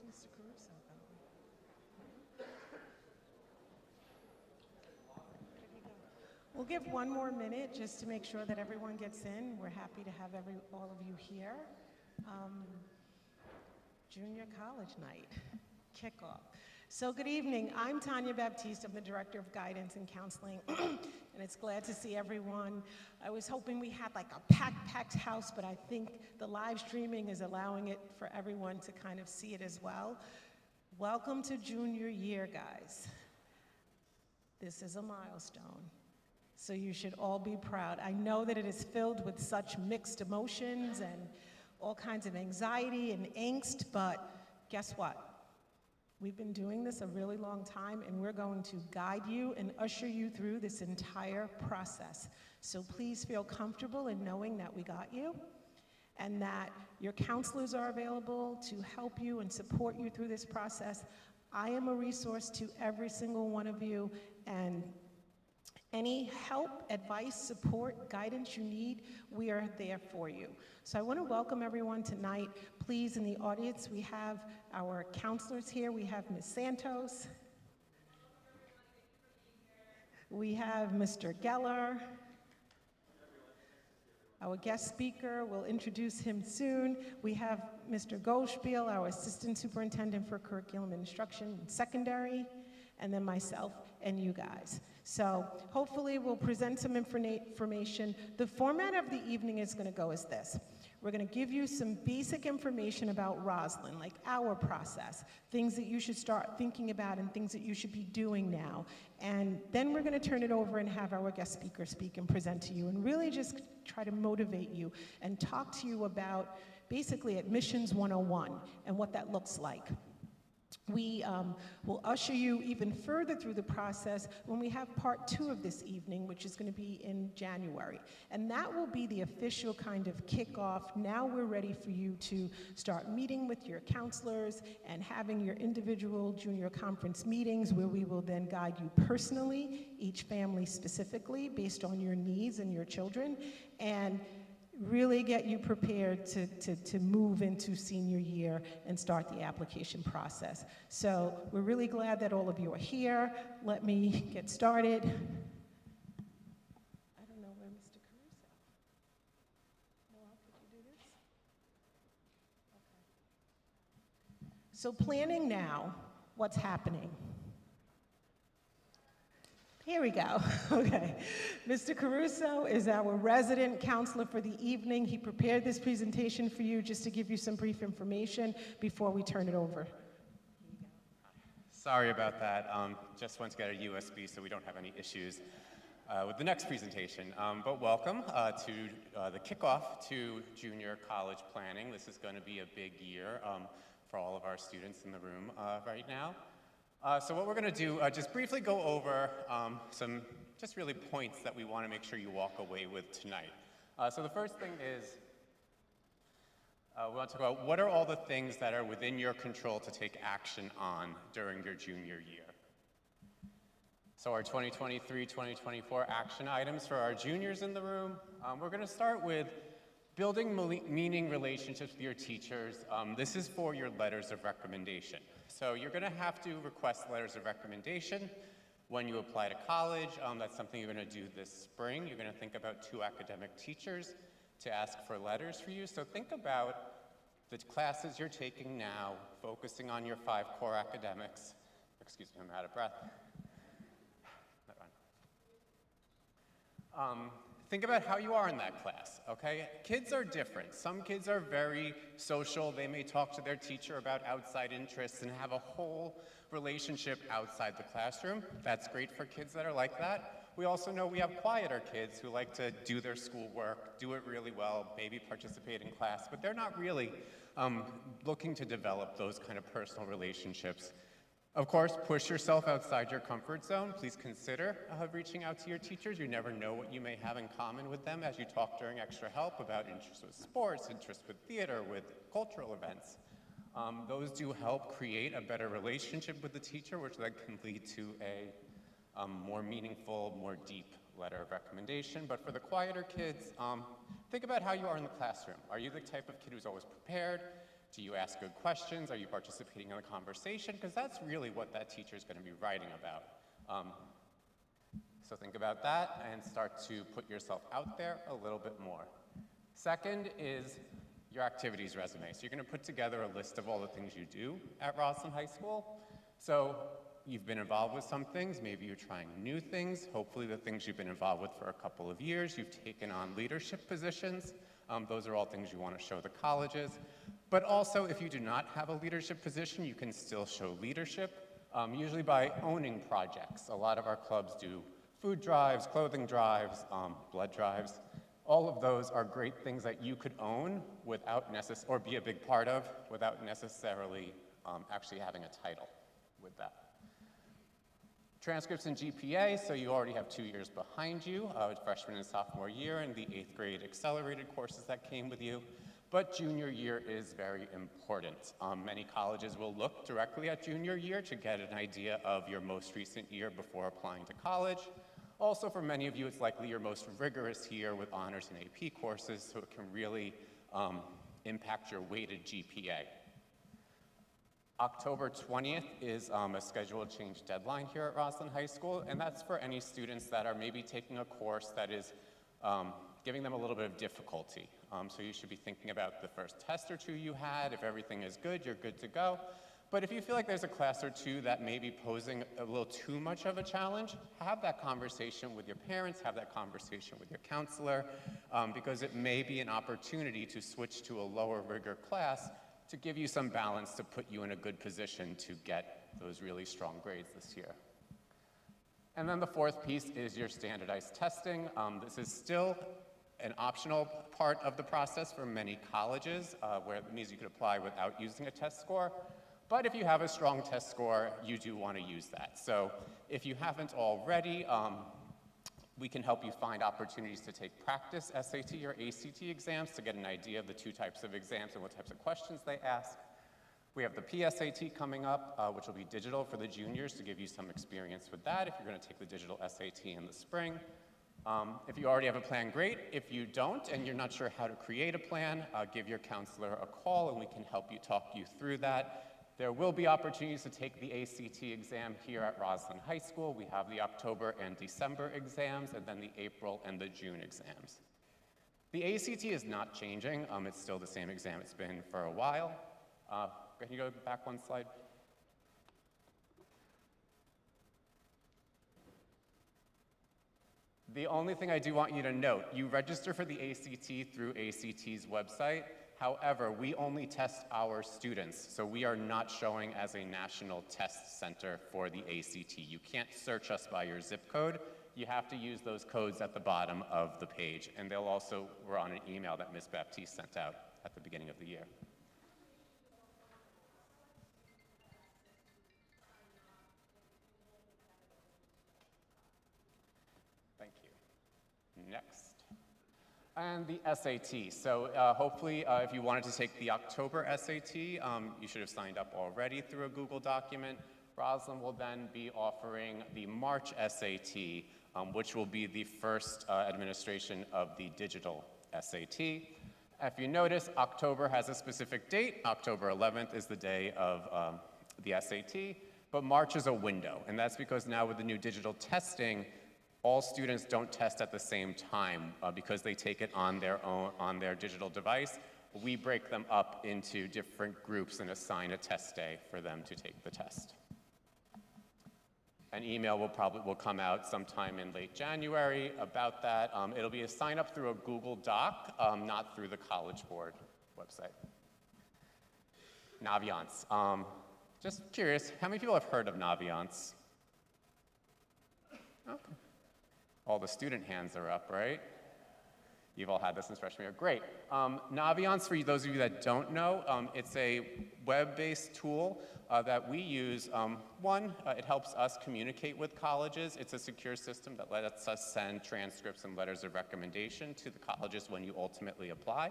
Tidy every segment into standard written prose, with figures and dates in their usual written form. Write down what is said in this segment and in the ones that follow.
Where's Mr. Caruso going? We'll give one more minute just to make sure that everyone gets in. We're happy to have all of you here. Junior college night kickoff. So good evening. I'm Tanya Baptiste. I'm the Director of Guidance and Counseling, and it's glad to see everyone. I was hoping we had like a packed house, but I think the live streaming is allowing it for everyone to kind of see it as well. Welcome to junior year, guys. This is a milestone, so you should all be proud. I know that it is filled with such mixed emotions and all kinds of anxiety and angst, but guess what? We've been doing this a really long time, and we're going to guide you and usher you through this entire process. So please feel comfortable in knowing that we got you and that your counselors are available to help you and support you through this process. I am a resource to every single one of you, and any help, advice, support, guidance you need, we are there for you. So I want to welcome everyone tonight. Please, in the audience, we have our counselors here. We have Ms. Santos. We have Mr. Geller. Our guest speaker, we'll introduce him soon. We have Mr. Goldspiel, our Assistant Superintendent for Curriculum Instruction in Secondary, and then myself and you guys. So hopefully we'll present some information. The format of the evening is going to go as this. We're going to give you some basic information about Roslyn, like our process, things that you should start thinking about and things that you should be doing now. And then we're going to turn it over and have our guest speaker speak and present to you and really just try to motivate you and talk to you about basically Admissions 101 and what that looks like. We will usher you even further through the process when we have part 2 of this evening, which is going to be in January. And that will be the official kind of kickoff. Now we're ready for you to start meeting with your counselors and having your individual junior conference meetings where we will then guide you personally, each family specifically, based on your needs and your children, and really get you prepared to move into senior year and start the application process. So we're really glad that all of you are here. Let me get started. I don't know where Mr. Caruso. Noel, could you do this? Okay. So planning now, what's happening? Here we go. Okay. Mr. Caruso is our resident counselor for the evening. He prepared this presentation for you just to give you some brief information before we turn it over. Sorry about that. Just went to get a USB so we don't have any issues with the next presentation. But welcome to the kickoff to junior college planning. This is going to be a big year for all of our students in the room right now. So what we're going to do, just briefly go over some just really points that we want to make sure you walk away with tonight. So the first thing is we want to talk about what are all the things that are within your control to take action on during your junior year. So our 2023-2024 action items for our juniors in the room, we're going to start with building meaning relationships with your teachers. This is for your letters of recommendation. So you're going to have to request letters of recommendation when you apply to college. That's something you're going to do this spring. You're going to think about 2 academic teachers to ask for letters for you. So think about the classes you're taking now, focusing on your 5 core academics. Excuse me, I'm out of breath. Think about how you are in that class, okay? Kids are different. Some kids are very social. They may talk to their teacher about outside interests and have a whole relationship outside the classroom. That's great for kids that are like that. We also know we have quieter kids who like to do their schoolwork, do it really well, maybe participate in class, but they're not really looking to develop those kind of personal relationships. Of course, push yourself outside your comfort zone. Please consider reaching out to your teachers. You never know what you may have in common with them as you talk during extra help about interests with sports, interests with theater, with cultural events. Those do help create a better relationship with the teacher, which then can lead to a more meaningful, more deep letter of recommendation. But for the quieter kids, think about how you are in the classroom. Are you the type of kid who's always prepared? Do you ask good questions? Are you participating in the conversation? Because that's really what that teacher is going to be writing about. So think about that and start to put yourself out there a little bit more. Second is your activities resume. So you're going to put together a list of all the things you do at Roslyn High School. So you've been involved with some things, maybe you're trying new things, hopefully the things you've been involved with for a couple of years, you've taken on leadership positions. Those are all things you want to show the colleges. But also, if you do not have a leadership position, you can still show leadership, usually by owning projects. A lot of our clubs do food drives, clothing drives, blood drives. All of those are great things that you could own without or be a big part of without necessarily actually having a title with that. Transcripts and GPA, so you already have 2 years behind you, freshman and sophomore year, and the 8th grade accelerated courses that came with you. But junior year is very important. Many colleges will look directly at junior year to get an idea of your most recent year before applying to college. Also, for many of you, it's likely your most rigorous year with honors and AP courses, so it can really impact your weighted GPA. October 20th is a scheduled change deadline here at Roslyn High School, and that's for any students that are maybe taking a course that is giving them a little bit of difficulty. So you should be thinking about the first test or two you had. If everything is good, you're good to go. But if you feel like there's a class or two that may be posing a little too much of a challenge, have that conversation with your parents, have that conversation with your counselor, because it may be an opportunity to switch to a lower rigor class to give you some balance to put you in a good position to get those really strong grades this year. And then the fourth piece is your standardized testing. This is still an optional part of the process for many colleges, where it means you could apply without using a test score. But if you have a strong test score, you do want to use that. So if you haven't already, we can help you find opportunities to take practice SAT or ACT exams to get an idea of the two types of exams and what types of questions they ask. We have the PSAT coming up, which will be digital for the juniors to give you some experience with that if you're going to take the digital SAT in the spring. If you already have a plan, great. If you don't and you're not sure how to create a plan, give your counselor a call and we can help you talk you through that. There will be opportunities to take the ACT exam here at Roslyn High School. We have the October and December exams, and then the April and the June exams. The ACT is not changing. It's still the same exam it's been for a while. Can you go back one slide? The only thing I do want you to note, you register for the ACT through ACT's website. However, we only test our students, so we are not showing as a national test center for the ACT. You can't search us by your zip code. You have to use those codes at the bottom of the page, and they'll also were on an email that Ms. Baptiste sent out at the beginning of the year. Thank you. Next. And the SAT. So hopefully, if you wanted to take the October SAT, you should have signed up already through a Google document. Roslyn will then be offering the March SAT, which will be the first administration of the digital SAT. If you notice, October has a specific date. October 11th is the day of the SAT, but March is a window, and that's because now with the new digital testing, all students don't test at the same time because they take it on their digital device. We break them up into different groups and assign a test day for them to take the test. An email will come out sometime in late January about that. It'll be a sign up through a Google Doc, not through the College Board website. Naviance. Just curious, how many people have heard of Naviance? Okay. All the student hands are up, right? You've all had this since freshman year. Great. Naviance, for those of you that don't know, it's a web-based tool that we use. It helps us communicate with colleges. It's a secure system that lets us send transcripts and letters of recommendation to the colleges when you ultimately apply.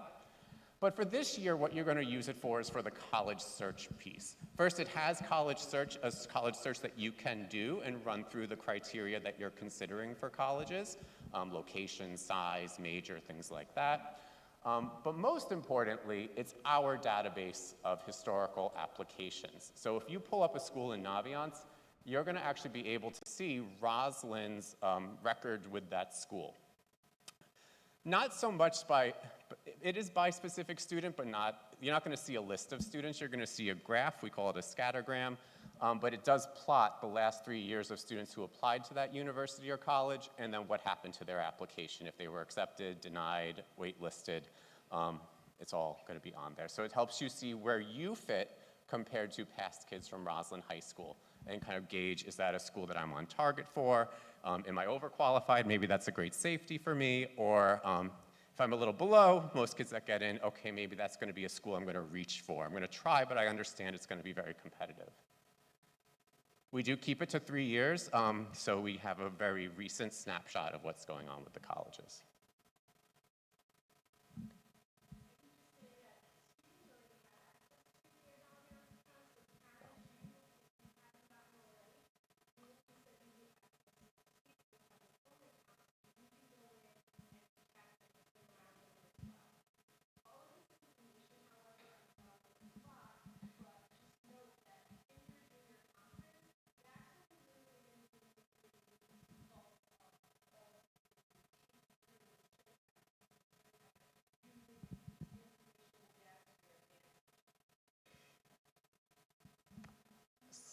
But for this year, what you're going to use it for is for the college search piece. First, it has college search that you can do and run through the criteria that you're considering for colleges, location, size, major, things like that. But most importantly, it's our database of historical applications. So if you pull up a school in Naviance, you're going to actually be able to see Rosalind's record with that school. Not so much by, it is by specific student, but you're not going to see a list of students. You're going to see a graph. We call it a scattergram. But it does plot the last 3 years of students who applied to that university or college, and then what happened to their application, if they were accepted, denied, waitlisted. It's all going to be on there. So it helps you see where you fit compared to past kids from Roslyn High School, and kind of gauge, is that a school that I'm on target for? Am I overqualified? Maybe that's a great safety for me. Or if I'm a little below, most kids that get in, okay, maybe that's going to be a school I'm going to reach for. I'm going to try, but I understand it's going to be very competitive. We do keep it to 3 years, so we have a very recent snapshot of what's going on with the colleges.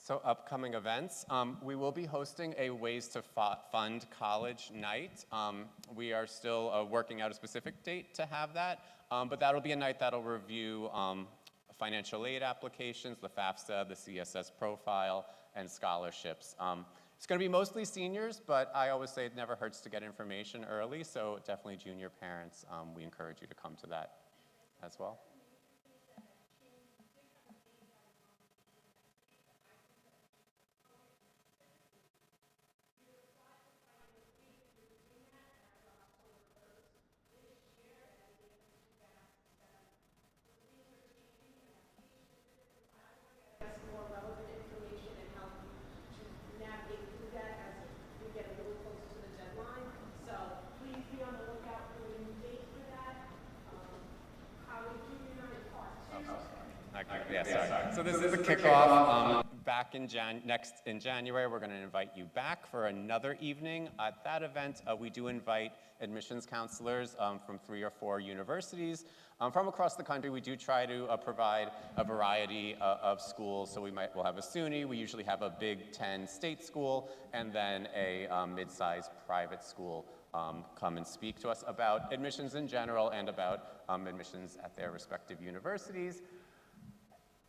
So upcoming events, we will be hosting a Ways to Fund College night. We are still working out a specific date to have that, but that'll be a night that'll review financial aid applications, the FAFSA, the CSS profile, and scholarships. It's going to be mostly seniors, but I always say it never hurts to get information early, so definitely junior parents, we encourage you to come to that as well. So this is a kickoff. Back in January, we're going to invite you back for another evening. At that event, we do invite admissions counselors from 3 or 4 universities. From across the country, we do try to provide a variety of schools. So we'll have a SUNY, we usually have a Big Ten state school, and then a mid-sized private school come and speak to us about admissions in general and about admissions at their respective universities.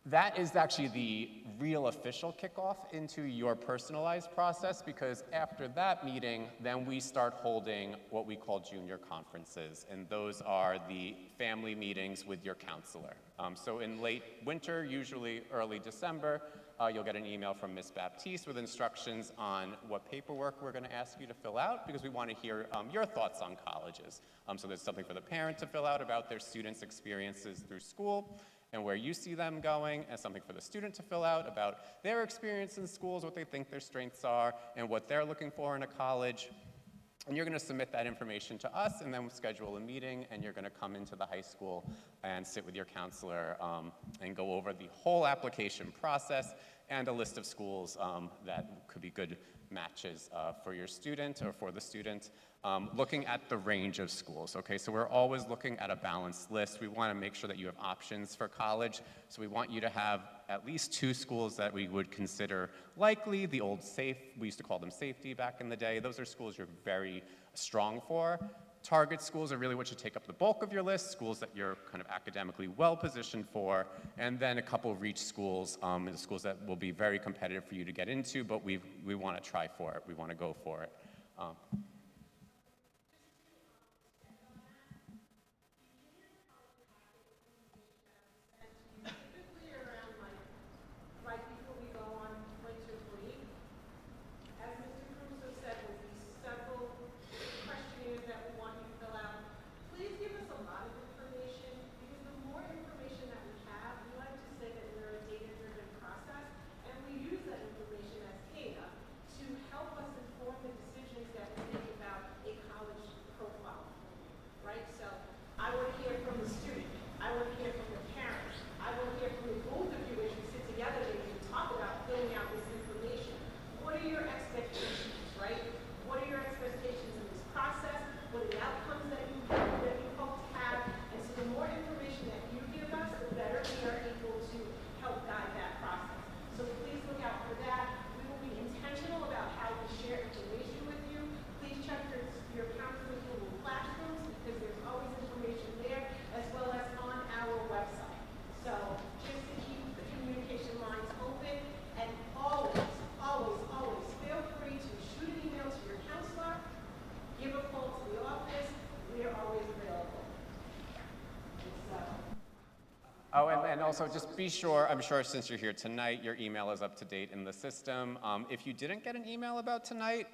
That is actually the real official kickoff into your personalized process, because after that meeting, then we start holding what we call junior conferences, and those are the family meetings with your counselor. So in late winter, usually early December, you'll get an email from Ms. Baptiste with instructions on what paperwork we're going to ask you to fill out, because we want to hear your thoughts on colleges. So there's something for the parent to fill out about their students' experiences through school and where you see them going, and something for the student to fill out about their experience in schools, what they think their strengths are, and what they're looking for in a college. And you're going to submit that information to us, and then we'll schedule a meeting, and you're going to come into the high school and sit with your counselor and go over the whole application process and a list of schools that could be good matches for your student or for the student. Looking at the range of schools, okay? So we're always looking at a balanced list. We want to make sure that you have options for college. So we want you to have at least 2 schools that we would consider likely. The old safe, we used to call them safety back in the day. Those are schools you're very strong for. Target schools are really what should take up the bulk of your list, schools that you're kind of academically well positioned for, and then a couple reach schools, the schools that will be very competitive for you to get into, but we want to try for it. We want to go for it. also just be sure, I'm sure since you're here tonight, your email is up to date in the system. If you didn't get an email about tonight,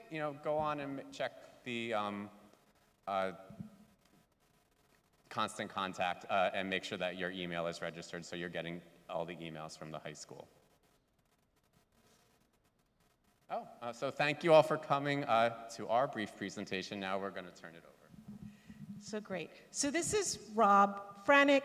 go on and check the constant contact and make sure that your email is registered so you're getting all the emails from the high school. So thank you all for coming to our brief presentation. Now we're going to turn it over. So great. So this is Rob Franick.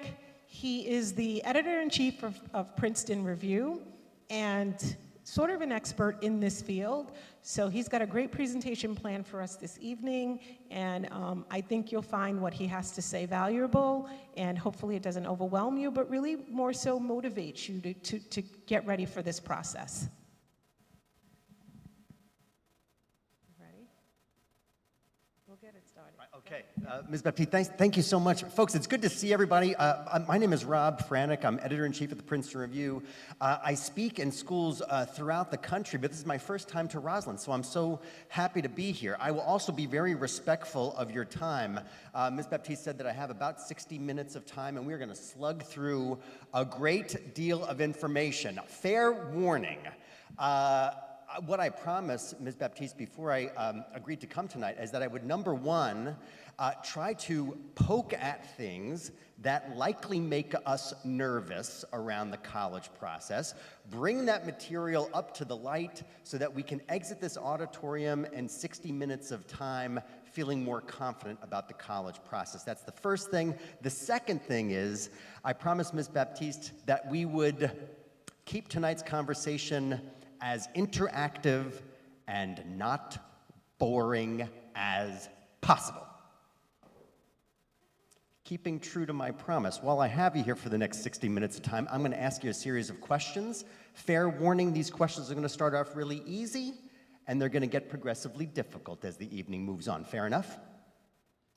He is the editor-in-chief of Princeton Review and sort of an expert in this field. So he's got a great presentation planned for us this evening, and I think you'll find what he has to say valuable, and hopefully it doesn't overwhelm you, but really more so motivates you to get ready for this process. Get it started. Okay, Ms. Baptiste, thank you so much. Folks, it's good to see everybody. My name is Rob Franick. I'm editor-in-chief at the Princeton Review. I speak in schools throughout the country, but this is my first time to Roslyn, so I'm so happy to be here. I will also be very respectful of your time. Ms. Baptiste said that I have about 60 minutes of time, and we're going to slug through a great deal of information. Fair warning. What I promised Ms. Baptiste before I agreed to come tonight is that I would, number one, try to poke at things that likely make us nervous around the college process, bring that material up to the light so that we can exit this auditorium in 60 minutes of time feeling more confident about the college process. That's the first thing. The second thing is, I promised Ms. Baptiste that we would keep tonight's conversation as interactive and not boring as possible. Keeping true to my promise, while I have you here for the next 60 minutes of time, I'm going to ask you a series of questions. Fair warning, these questions are going to start off really easy, and they're going to get progressively difficult as the evening moves on. Fair enough?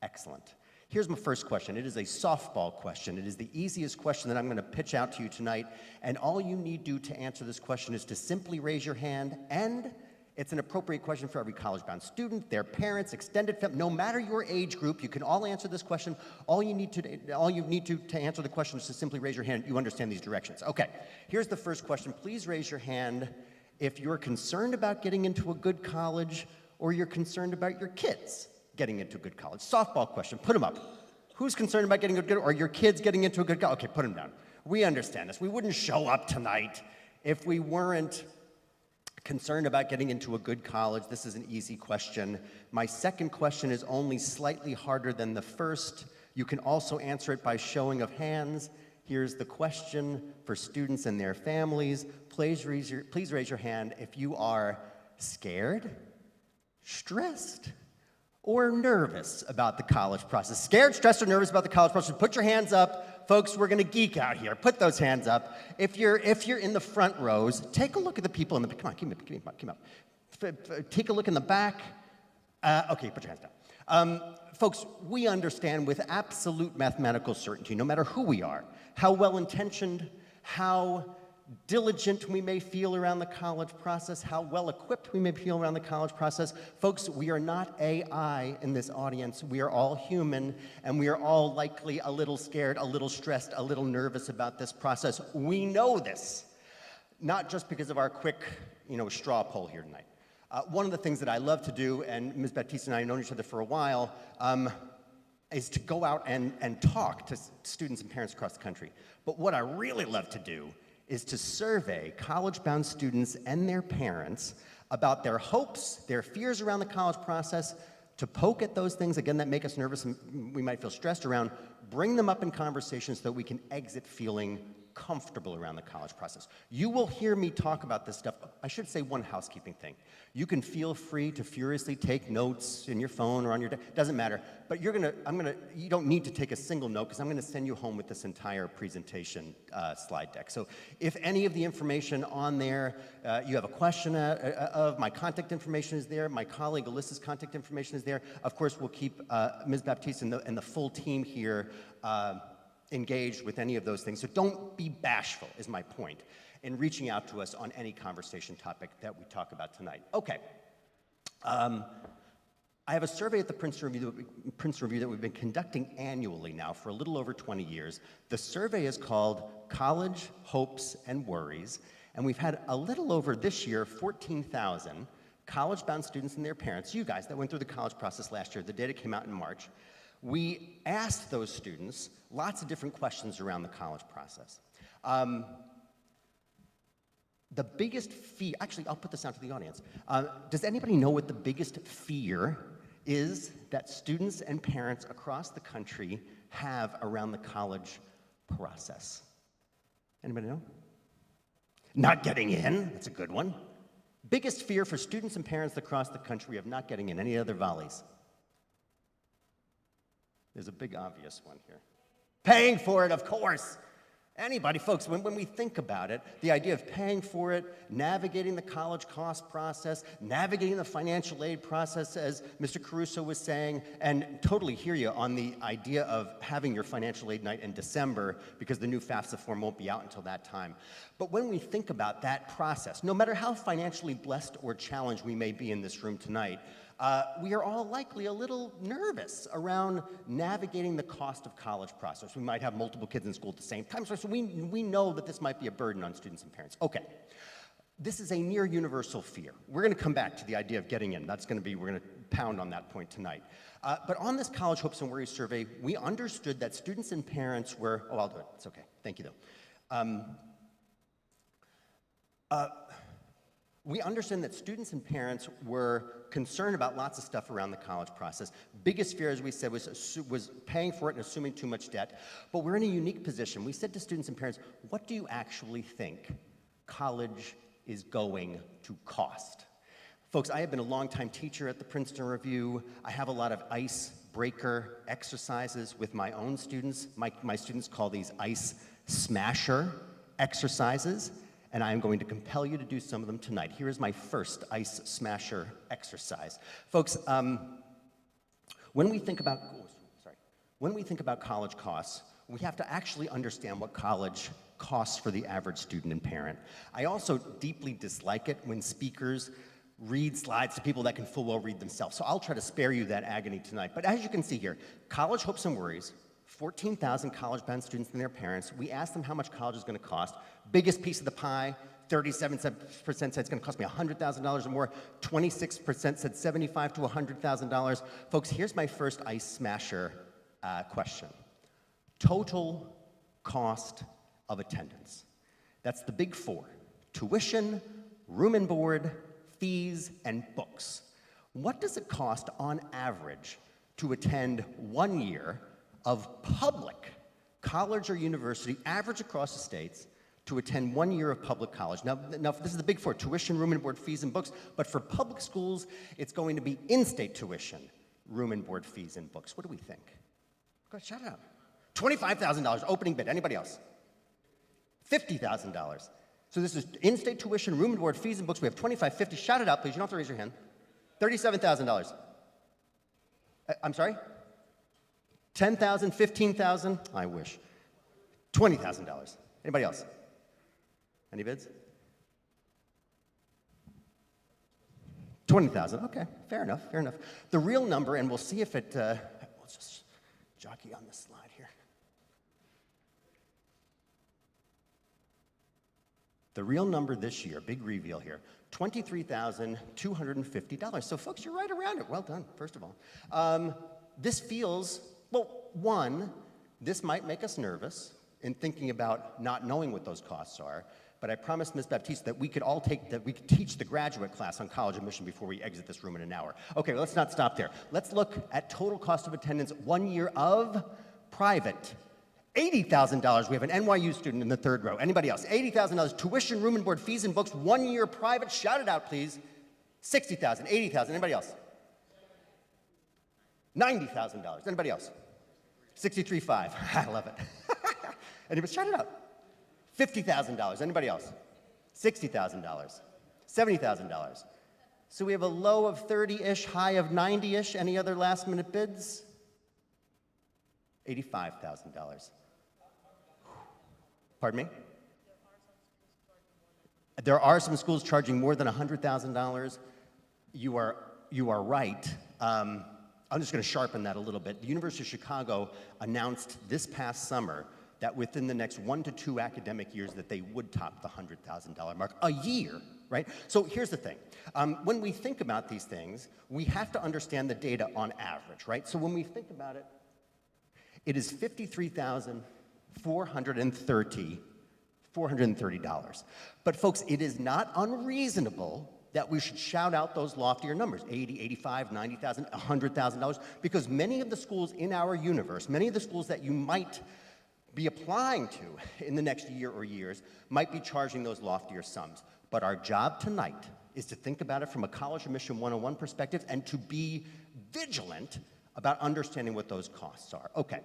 Excellent. Here's my first question. It is a softball question. It is the easiest question that I'm going to pitch out to you tonight, and all you need to answer this question is to simply raise your hand, and it's an appropriate question for every college-bound student, their parents, extended family, no matter your age group, you can all answer this question. All you need to answer the question is to simply raise your hand. You understand these directions. Okay, here's the first question. Please raise your hand if you're concerned about getting into a good college or you're concerned about your kids getting into a good college. Softball question, put them up. Who's concerned about getting a good, or your kids getting into a good college? Okay, put them down. We understand this. We wouldn't show up tonight if we weren't concerned about getting into a good college. This is an easy question. My second question is only slightly harder than the first. You can also answer it by showing of hands. Here's the question for students and their families. Please raise your hand if you are scared, stressed, or nervous about the college process. Scared, stressed, or nervous about the college process? Put your hands up. Folks, we're gonna geek out here. Put those hands up. If you're in the front rows, take a look at the people in the, come on. Take a look in the back. Okay, put your hands down. Folks, we understand with absolute mathematical certainty, no matter who we are, how well-intentioned, how diligent we may feel around the college process, how well-equipped we may feel around the college process. Folks, we are not AI in this audience. We are all human, and we are all likely a little scared, a little stressed, a little nervous about this process. We know this, not just because of our quick, straw poll here tonight. One of the things that I love to do, and Ms. Baptiste and I have known each other for a while, is to go out and talk to students and parents across the country. But what I really love to do is to survey college-bound students and their parents about their hopes, their fears around the college process, to poke at those things, again, that make us nervous and we might feel stressed around, bring them up in conversation so that we can exit feeling comfortable around the college process. You will hear me talk about this stuff. I should say one housekeeping thing. You can feel free to furiously take notes in your phone or on your doesn't matter, but you don't need to take a single note because I'm gonna send you home with this entire presentation slide deck. So if any of the information on there, you have a question of, my contact information is there, my colleague Alyssa's contact information is there. Of course, we'll keep Ms. Baptiste and the full team here engaged with any of those things. So don't be bashful, is my point, in reaching out to us on any conversation topic that we talk about tonight. Okay. I have a survey at the Princeton Review that we've been conducting annually now for a little over 20 years. The survey is called College Hopes and Worries, and we've had a little over this year 14,000 college-bound students and their parents, you guys that went through the college process last year. The data came out in March. We asked those students lots of different questions around the college process. The biggest fear, actually, I'll put this out to the audience. Does anybody know what the biggest fear is that students and parents across the country have around the college process? Anybody know? Not getting in, that's a good one. Biggest fear for students and parents across the country of not getting in. Any other volleys? There's a big obvious one here. Paying for it, of course. Anybody, folks, when we think about it, the idea of paying for it, navigating the college cost process, navigating the financial aid process, as Mr. Caruso was saying, and totally hear you on the idea of having your financial aid night in December because the new FAFSA form won't be out until that time. But when we think about that process, no matter how financially blessed or challenged we may be in this room tonight, we are all likely a little nervous around navigating the cost of college process. We might have multiple kids in school at the same time, so we know that this might be a burden on students and parents. Okay, this is a near universal fear. We're gonna come back to the idea of getting in. That's gonna be, we're gonna pound on that point tonight. But on this College Hopes and Worries survey, we understood that students and parents were, oh, I'll do it, it's okay, thank you though. We understand that students and parents were concerned about lots of stuff around the college process. Biggest fear, as we said, was paying for it and assuming too much debt. But we're in a unique position. We said to students and parents, what do you actually think college is going to cost? Folks, I have been a longtime teacher at the Princeton Review. I have a lot of icebreaker exercises with my own students. My students call these ice smasher exercises. And I am going to compel you to do some of them tonight. Here is my first ice smasher exercise. Folks, when we think about college costs, we have to actually understand what college costs for the average student and parent. I also deeply dislike it when speakers read slides to people that can full well read themselves. So I'll try to spare you that agony tonight. But as you can see here, College Hopes and Worries, 14,000 college-bound students and their parents. We asked them how much college is going to cost. Biggest piece of the pie, 37% said it's going to cost me $100,000 or more. 26% said $75,000 to $100,000. Folks, here's my first ice smasher question. Total cost of attendance. That's the big four. Tuition, room and board, fees, and books. What does it cost on average to attend 1 year of public college or university, average across the states, to attend 1 year of public college? Now this is the big four: tuition, room and board, fees, and books. But for public schools, it's going to be in-state tuition, room and board, fees, and books. What do we think? Go ahead, shout it out. $25,000, opening bid. Anybody else? $50,000. So this is in-state tuition, room and board, fees, and books. We have 25, 50. Shout it out, please. You don't have to raise your hand. $37,000. I'm sorry? 10,000, 15,000, I wish. $20,000. Anybody else? Any bids? 20,000, okay, fair enough, fair enough. The real number, and we'll see if it, let's just jockey on this slide here. The real number this year, big reveal here, $23,250. So folks, you're right around it. Well done, first of all. This feels, well, one, this might make us nervous in thinking about not knowing what those costs are, but I promised Ms. Baptiste that we could teach the graduate class on college admission before we exit this room in an hour. Okay, let's not stop there. Let's look at total cost of attendance 1 year of private. $80,000. We have an NYU student in the third row. Anybody else? $80,000. Tuition, room and board, fees and books, 1 year private. Shout it out, please. $60,000, $80,000. Anybody else? $90,000. Anybody else? 63.5. I love it. Anybody? Shout it out. $50,000. Anybody else? $60,000. $70,000. So we have a low of 30-ish, high of 90-ish. Any other last-minute bids? $85,000. Pardon me? There are some schools charging more than $100,000. You are right. I'm just going to sharpen that a little bit. The University of Chicago announced this past summer that within the next 1 to 2 academic years that they would top the $100,000 mark a year, right? So here's the thing. When we think about these things, we have to understand the data on average, right? So when we think about it, it is $53,430. But folks, it is not unreasonable that we should shout out those loftier numbers, 80, 85, 90,000, $100,000, because many of the schools in our universe, many of the schools that you might be applying to in the next year or years might be charging those loftier sums. But our job tonight is to think about it from a College Admission 101 perspective and to be vigilant about understanding what those costs are. Okay,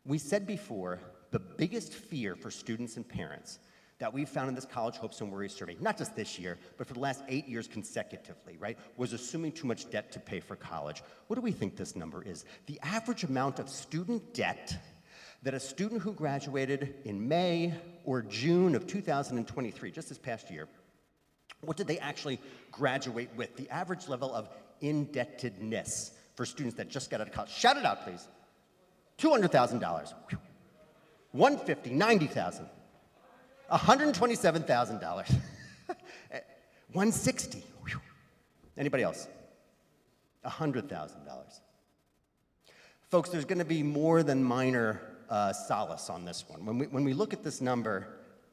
we said before, the biggest fear for students and parents that we've found in this College Hopes and Worries survey, not just this year, but for the last 8 years consecutively, right, was assuming too much debt to pay for college. What do we think this number is? The average amount of student debt that a student who graduated in May or June of 2023, just this past year, what did they actually graduate with? The average level of indebtedness for students that just got out of college. Shout it out, please. $200,000. 150, 90,000. $127,000. 160. Anybody else? $100,000. Folks, there's going to be more than minor solace on this one. When we look at this number,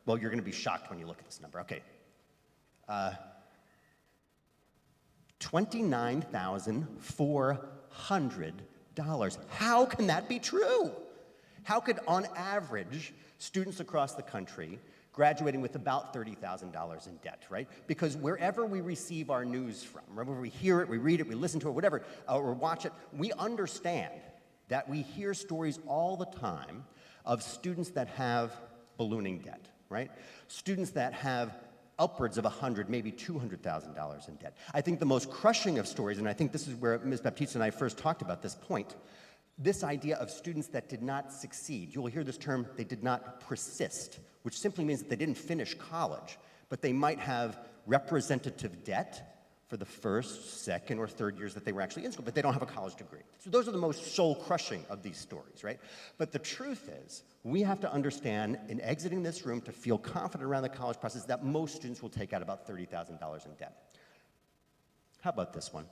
well, you're going to be shocked when you look at this number. Okay. $29,400. How can that be true? How could, on average, students across the country graduating with about $30,000 in debt, right? Because wherever we receive our news from, wherever we hear it, we read it, we listen to it, whatever, or watch it, we understand that we hear stories all the time of students that have ballooning debt, right? Students that have upwards of $100,000, maybe $200,000 in debt. I think the most crushing of stories, and I think this is where Ms. Baptiste and I first talked about this point, this idea of students that did not succeed. You will hear this term, they did not persist, which simply means that they didn't finish college, but they might have representative debt for the first, second, or third years that they were actually in school, but they don't have a college degree. So those are the most soul-crushing of these stories, right? But the truth is, we have to understand, in exiting this room, to feel confident around the college process, that most students will take out about $30,000 in debt. How about this one?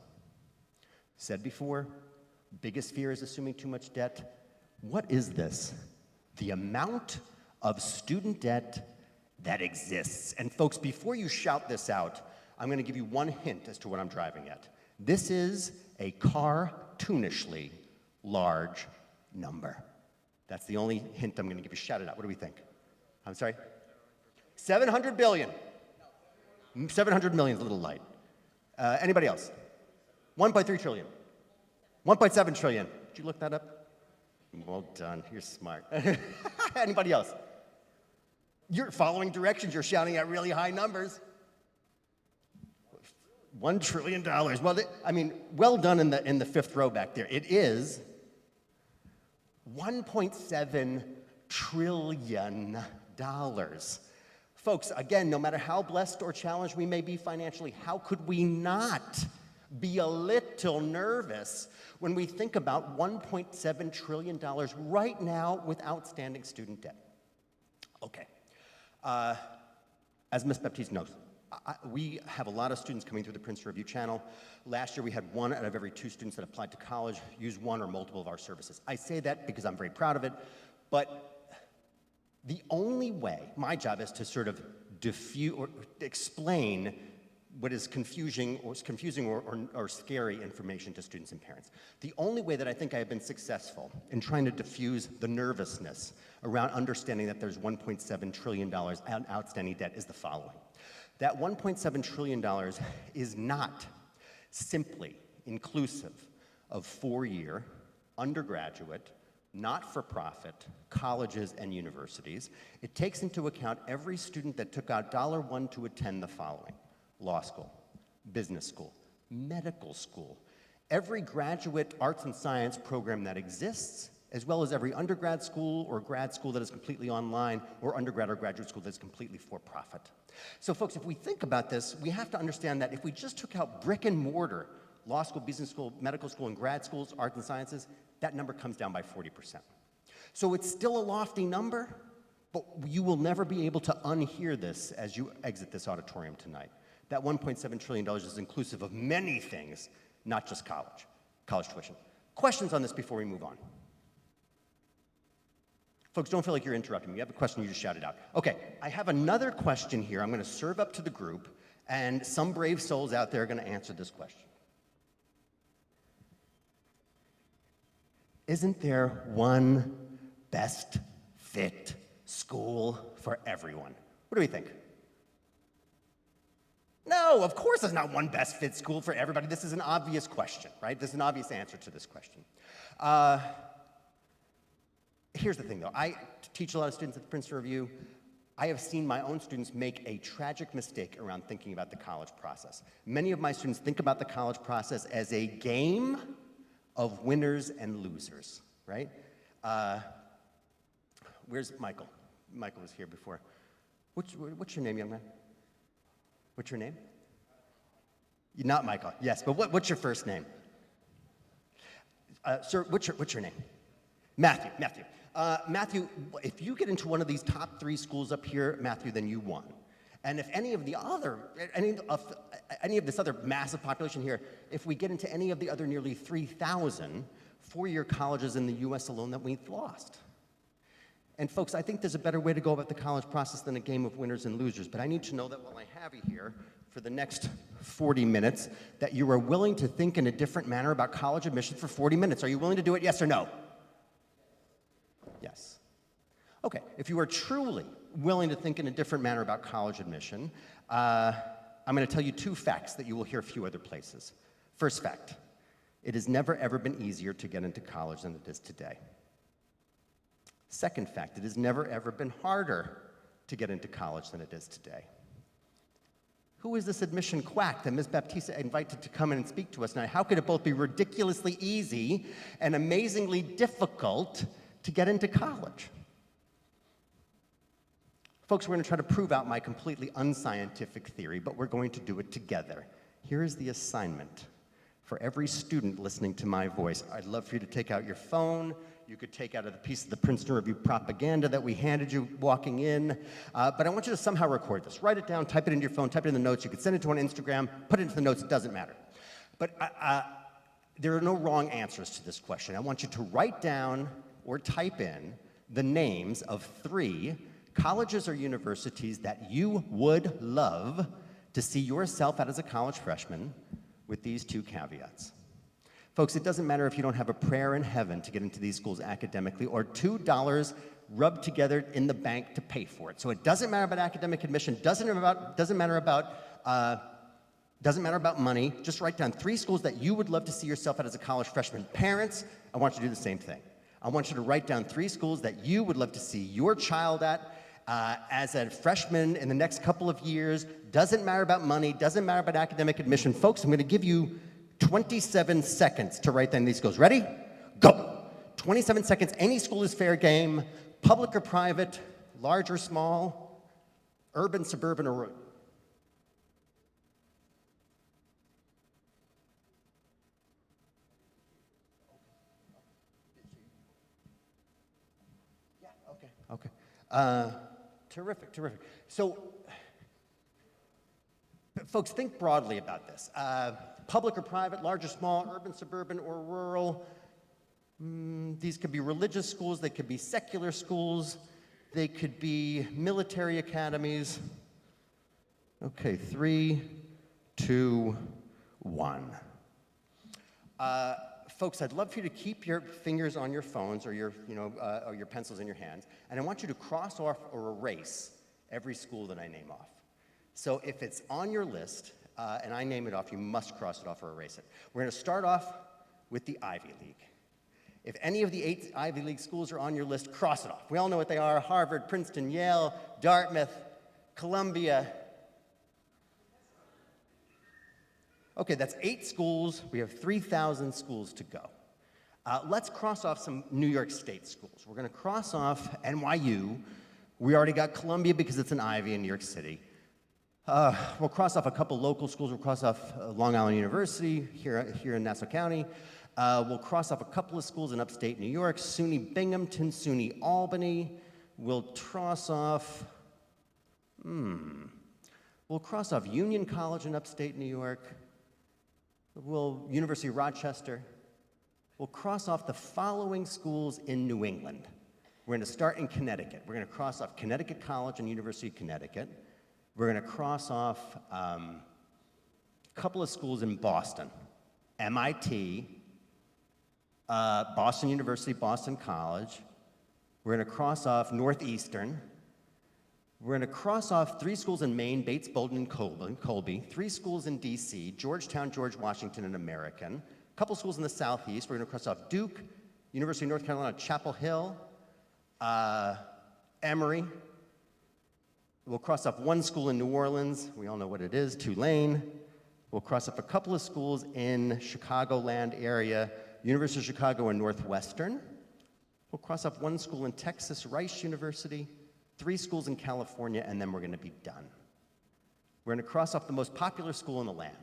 Said before, biggest fear is assuming too much debt. What is this? The amount of student debt that exists. And folks, before you shout this out, I'm going to give you one hint as to what I'm driving at. This is a cartoonishly large number. That's the only hint I'm going to give you. Shout it out. What do we think? I'm sorry? 700 billion. 700 million is a little light. Anybody else? 1.3 trillion. 1.7 trillion. Did you look that up? Well done. You're smart. Anybody else? You're following directions. You're shouting at really high numbers. $1 trillion. Well, I mean, well done in the fifth row back there. It is $1.7 trillion. Folks, again, no matter how blessed or challenged we may be financially, how could we not be a little nervous when we think about $1.7 trillion right now with outstanding student debt? Okay. As Ms. Baptiste knows, we have a lot of students coming through the Princeton Review channel. Last year, we had 1 out of every 2 students that applied to college use one or multiple of our services. I say that because I'm very proud of it, but the only way, my job is to sort of diffuse or explain what is confusing or scary information to students and parents. The only way that I think I have been successful in trying to diffuse the nervousness around understanding that there's $1.7 trillion in outstanding debt is the following. That $1.7 trillion is not simply inclusive of 4-year, undergraduate, not-for-profit colleges and universities. It takes into account every student that took out $1 to attend the following: law school, business school, medical school, every graduate arts and science program that exists, as well as every undergrad school or grad school that is completely online, or undergrad or graduate school that is completely for-profit. So folks, if we think about this, we have to understand that if we just took out brick and mortar law school, business school, medical school, and grad schools, arts and sciences, that number comes down by 40%. So it's still a lofty number, but you will never be able to unhear this as you exit this auditorium tonight. That $1.7 trillion is inclusive of many things, not just college tuition. Questions on this before we move on? Folks, don't feel like you're interrupting me. You have a question, you just shout it out. Okay, I have another question here I'm going to serve up to the group, and some brave souls out there are going to answer this question. Isn't there one best fit school for everyone? What do we think? No, of course there's not one best fit school for everybody. This is an obvious question, right? There's an obvious answer to this question. Here's the thing, though. I teach a lot of students at the Princeton Review. I have seen my own students make a tragic mistake around thinking about the college process. Many of my students think about the college process as a game of winners and losers, right? Where's Michael? Michael was here before. What's your name, young man? What's your name? You're not Michael, yes, but what's your first name? Sir, what's your name? Matthew. Matthew, if you get into one of these top 3 schools up here, Matthew, then you won. And if any of this other massive population here, if we get into any of the other nearly 3,000 four-year colleges in the US alone, that we've lost. And folks, I think there's a better way to go about the college process than a game of winners and losers, but I need to know that while I have you here for the next 40 minutes, that you are willing to think in a different manner about college admission for 40 minutes. Are you willing to do it, yes or no? Yes. Okay, if you are truly willing to think in a different manner about college admission, I'm going to tell you 2 facts that you will hear a few other places. First fact, it has never ever been easier to get into college than it is today. Second fact, it has never ever been harder to get into college than it is today. Who is this admission quack that Ms. Baptista invited to come in and speak to us tonight? How could it both be ridiculously easy and amazingly difficult to get into college? Folks, we're going to try to prove out my completely unscientific theory, but we're going to do it together. Here is the assignment. For every student listening to my voice, I'd love for you to take out your phone. You could take out a piece of the Princeton Review propaganda that we handed you walking in. But I want you to somehow record this. Write it down, type it into your phone, type it in the notes. You could send it to on Instagram, put it into the notes, it doesn't matter. But there are no wrong answers to this question. I want you to write down or type in the names of 3 colleges or universities that you would love to see yourself at as a college freshman, with these 2 caveats. Folks, it doesn't matter if you don't have a prayer in heaven to get into these schools academically, or $2 rubbed together in the bank to pay for it. So it doesn't matter about academic admission, doesn't matter about money. Just write down 3 schools that you would love to see yourself at as a college freshman. Parents, I want you to do the same thing. I want you to write down 3 schools that you would love to see your child at as a freshman in the next couple of years. Doesn't matter about money, doesn't matter about academic admission. Folks, I'm going to give you 27 seconds to write down these schools. Ready? Go. 27 seconds. Any school is fair game. Public or private, large or small, urban, suburban, or rural. Yeah, okay. Terrific. So, folks, think broadly about this. Public or private, large or small, urban, suburban, or rural. These could be religious schools, they could be secular schools, they could be military academies. Okay, 3, 2, 1. Folks, I'd love for you to keep your fingers on your phones or your pencils in your hands, and I want you to cross off or erase every school that I name off. So if it's on your list and I name it off, you must cross it off or erase it. We're going to start off with the Ivy League. If any of the 8 Ivy League schools are on your list, cross it off. We all know what they are: Harvard, Princeton, Yale, Dartmouth, Columbia. Okay, that's 8 schools. We have 3,000 schools to go. Let's cross off some New York State schools. We're going to cross off NYU. We already got Columbia because it's an Ivy in New York City. We'll cross off a couple local schools. We'll cross off Long Island University here in Nassau County. We'll cross off a couple of schools in upstate New York, SUNY Binghamton, SUNY Albany. We'll cross off, we'll cross off Union College in upstate New York. University of Rochester. We'll cross off the following schools in New England. We're going to start in Connecticut. We're going to cross off Connecticut College and University of Connecticut. We're going to cross off a couple of schools in Boston, MIT, Boston University, Boston College. We're going to cross off Northeastern. We're going to cross off 3 schools in Maine, Bates, Bolden, and Colby, 3 schools in DC, Georgetown, George Washington, and American, a couple schools in the Southeast. We're going to cross off Duke, University of North Carolina, Chapel Hill, Emory. We'll cross off 1 school in New Orleans. We all know what it is, Tulane. We'll cross off a couple of schools in Chicagoland area, University of Chicago and Northwestern. We'll cross off 1 school in Texas, Rice University, 3 schools in California, and then we're going to be done. We're going to cross off the most popular school in the land.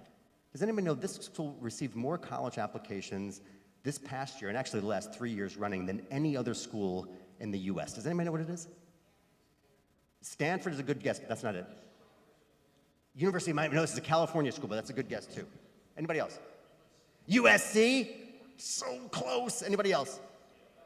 Does anybody know this school received more college applications this past year, and actually the last 3 years running, than any other school in the US? Does anybody know what it is? Stanford is a good guess, but that's not it. University of Miami, no, this is a California school, but that's a good guess too. Anybody else? USC? So close. Anybody else?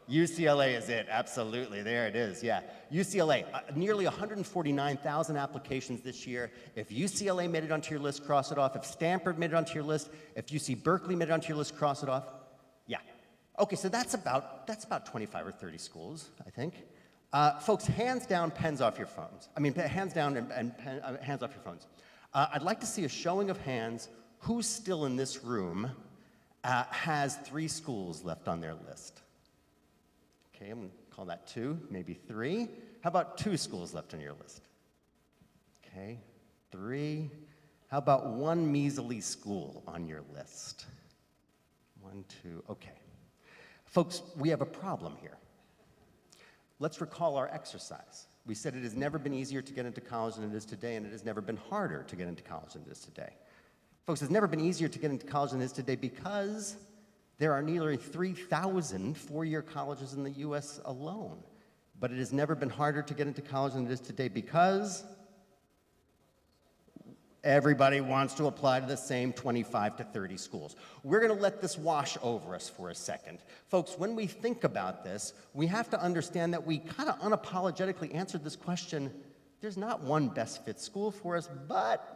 UCLA is it, absolutely, there it is, yeah. UCLA, nearly 149,000 applications this year. If UCLA made it onto your list, cross it off. If Stanford made it onto your list, if UC Berkeley made it onto your list, cross it off. Yeah. Okay, so that's about 25 or 30 schools, I think. Folks, hands down, pens off your phones. I mean, hands down and hands off your phones. I'd like to see a showing of hands who still in this room has 3 schools left on their list. Okay, I'm going to call that 2, maybe 3. How about 2 schools left on your list? Okay, 3. How about 1 measly school on your list? 1, 2, okay. Folks, we have a problem here. Let's recall our exercise. We said it has never been easier to get into college than it is today, and it has never been harder to get into college than it is today. Folks, it's never been easier to get into college than it is today because there are nearly 3,000 four-year colleges in the US alone. But it has never been harder to get into college than it is today because everybody wants to apply to the same 25 to 30 schools. We're going to let this wash over us for a second. Folks, when we think about this, we have to understand that we kind of unapologetically answered this question. There's not one best fit school for us, but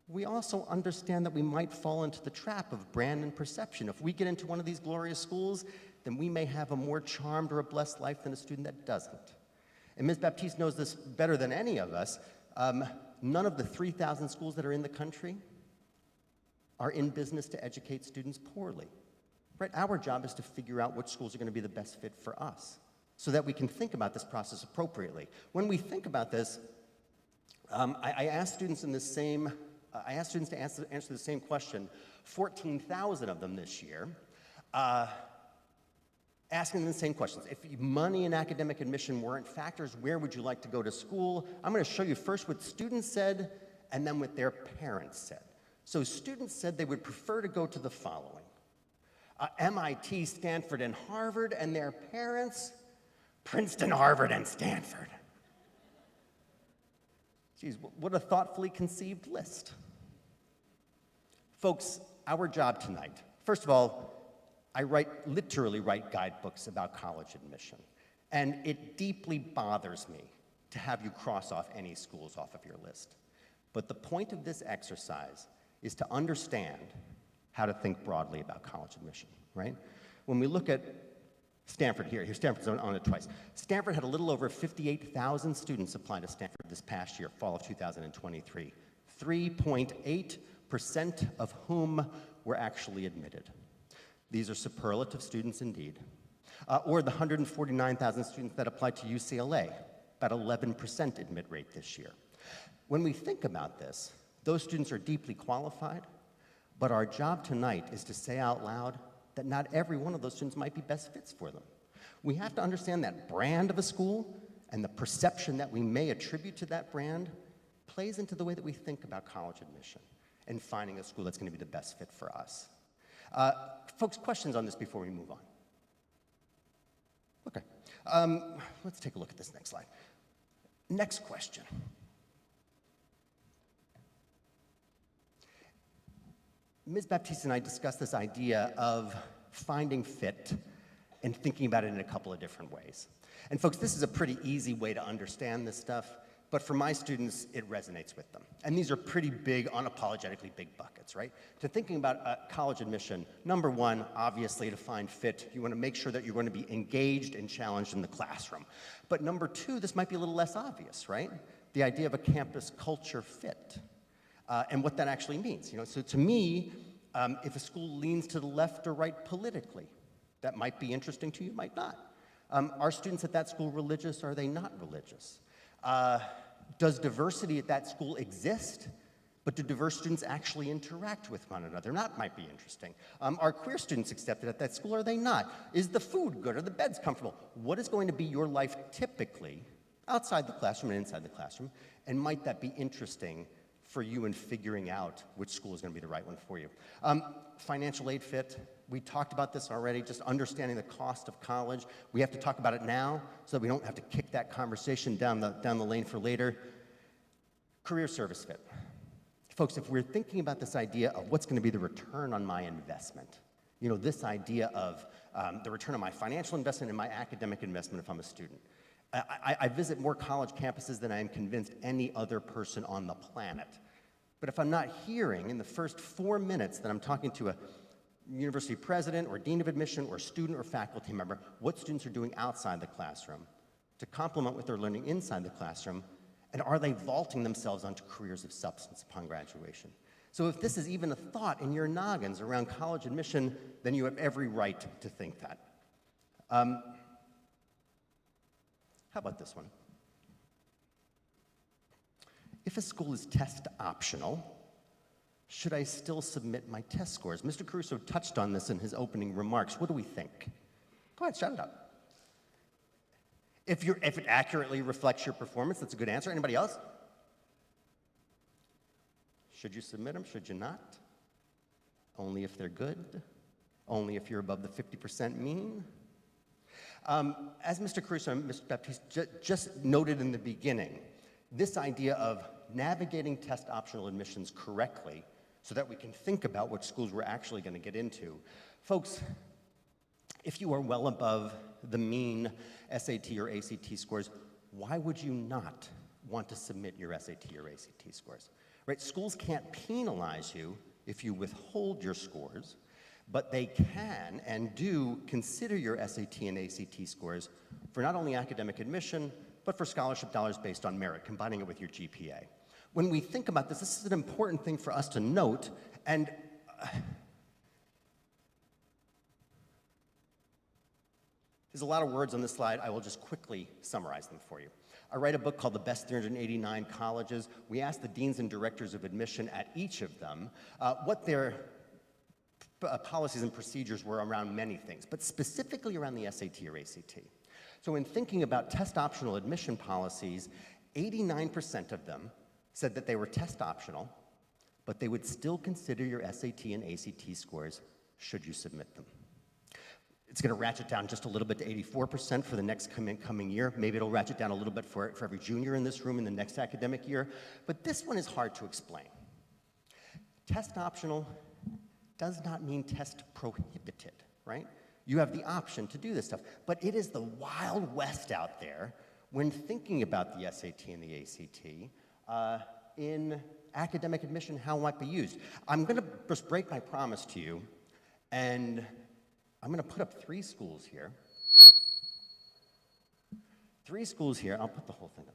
we also understand that we might fall into the trap of brand and perception. If we get into one of these glorious schools, then we may have a more charmed or a blessed life than a student that doesn't. And Ms. Baptiste knows this better than any of us. None of the 3,000 schools that are in the country are in business to educate students poorly. Right? Our job is to figure out which schools are going to be the best fit for us so that we can think about this process appropriately. When we think about this, I asked students to answer the same question, 14,000 of them this year, asking them the same questions. If money and academic admission weren't factors, where would you like to go to school? I'm going to show you first what students said and then what their parents said. So students said they would prefer to go to the following: MIT, Stanford, and Harvard, and their parents, Princeton, Harvard, and Stanford. Geez, what a thoughtfully conceived list. Folks, our job tonight, first of all, I literally write guidebooks about college admission, and it deeply bothers me to have you cross off any schools off of your list. But the point of this exercise is to understand how to think broadly about college admission, right? When we look at Stanford, here's Stanford's on it twice. Stanford had a little over 58,000 students apply to Stanford this past year, fall of 2023. 3.8% of whom were actually admitted. These are superlative students indeed. Or the 149,000 students that applied to UCLA, about 11% admit rate this year. When we think about this, those students are deeply qualified, but our job tonight is to say out loud that not every one of those students might be best fits for them. We have to understand that brand of a school and the perception that we may attribute to that brand plays into the way that we think about college admission and finding a school that's going to be the best fit for us. Folks, questions on this before we move on? Okay. Let's take a look at this next slide. Next question. Ms. Baptiste and I discussed this idea of finding fit and thinking about it in a couple of different ways. And folks, this is a pretty easy way to understand this stuff, but for my students, it resonates with them. And these are pretty big, unapologetically big buckets, right? To thinking about college admission, number one, obviously, to find fit, you want to make sure that you're going to be engaged and challenged in the classroom. But number two, this might be a little less obvious, right? The idea of a campus culture fit. And what that actually means. So to me, if a school leans to the left or right politically, that might be interesting to you, might not. Are students at that school religious, or are they not religious? Does diversity at that school exist? But do diverse students actually interact with one another? That might be interesting. Are queer students accepted at that school, or are they not? Is the food good? Are the beds comfortable? What is going to be your life typically outside the classroom and inside the classroom? And might that be interesting for you in figuring out which school is going to be the right one for you? Financial aid fit, we talked about this already, just understanding the cost of college. We have to talk about it now so that we don't have to kick that conversation down the lane for later. Career service fit. Folks, if we're thinking about this idea of what's going to be the return on my investment, this idea of the return on my financial investment and my academic investment if I'm a student. I visit more college campuses than I am convinced any other person on the planet. But if I'm not hearing in the first 4 minutes that I'm talking to a university president or dean of admission or student or faculty member what students are doing outside the classroom to complement what they're learning inside the classroom, and are they vaulting themselves onto careers of substance upon graduation? So if this is even a thought in your noggins around college admission, then you have every right to think that. How about this one? If a school is test optional, should I still submit my test scores? Mr. Caruso touched on this in his opening remarks. What do we think? Go ahead, shout it out. If it accurately reflects your performance, that's a good answer. Anybody else? Should you submit them? Should you not? Only if they're good? Only if you're above the 50% mean? As Mr. Caruso and Mr. Baptiste just noted in the beginning, this idea of navigating test optional admissions correctly so that we can think about which schools we're actually going to get into. Folks, if you are well above the mean SAT or ACT scores, why would you not want to submit your SAT or ACT scores? Right? Schools can't penalize you if you withhold your scores, but they can and do consider your SAT and ACT scores for not only academic admission, but for scholarship dollars based on merit, combining it with your GPA. When we think about this, this is an important thing for us to note, and there's a lot of words on this slide. I will just quickly summarize them for you. I write a book called The Best 389 Colleges. We asked the deans and directors of admission at each of them what their policies and procedures were around many things, but specifically around the SAT or ACT. So in thinking about test optional admission policies, 89% of them said that they were test optional, but they would still consider your SAT and ACT scores should you submit them. It's going to ratchet down just a little bit to 84% for the next coming year. Maybe it'll ratchet down a little bit for every junior in this room in the next academic year. But this one is hard to explain. Test optional does not mean test prohibited, right? You have the option to do this stuff. But it is the Wild West out there when thinking about the SAT and the ACT in academic admission, how it might be used. I'm going to just break my promise to you, and I'm going to put up 3 schools here. 3 schools here. I'll put the whole thing up.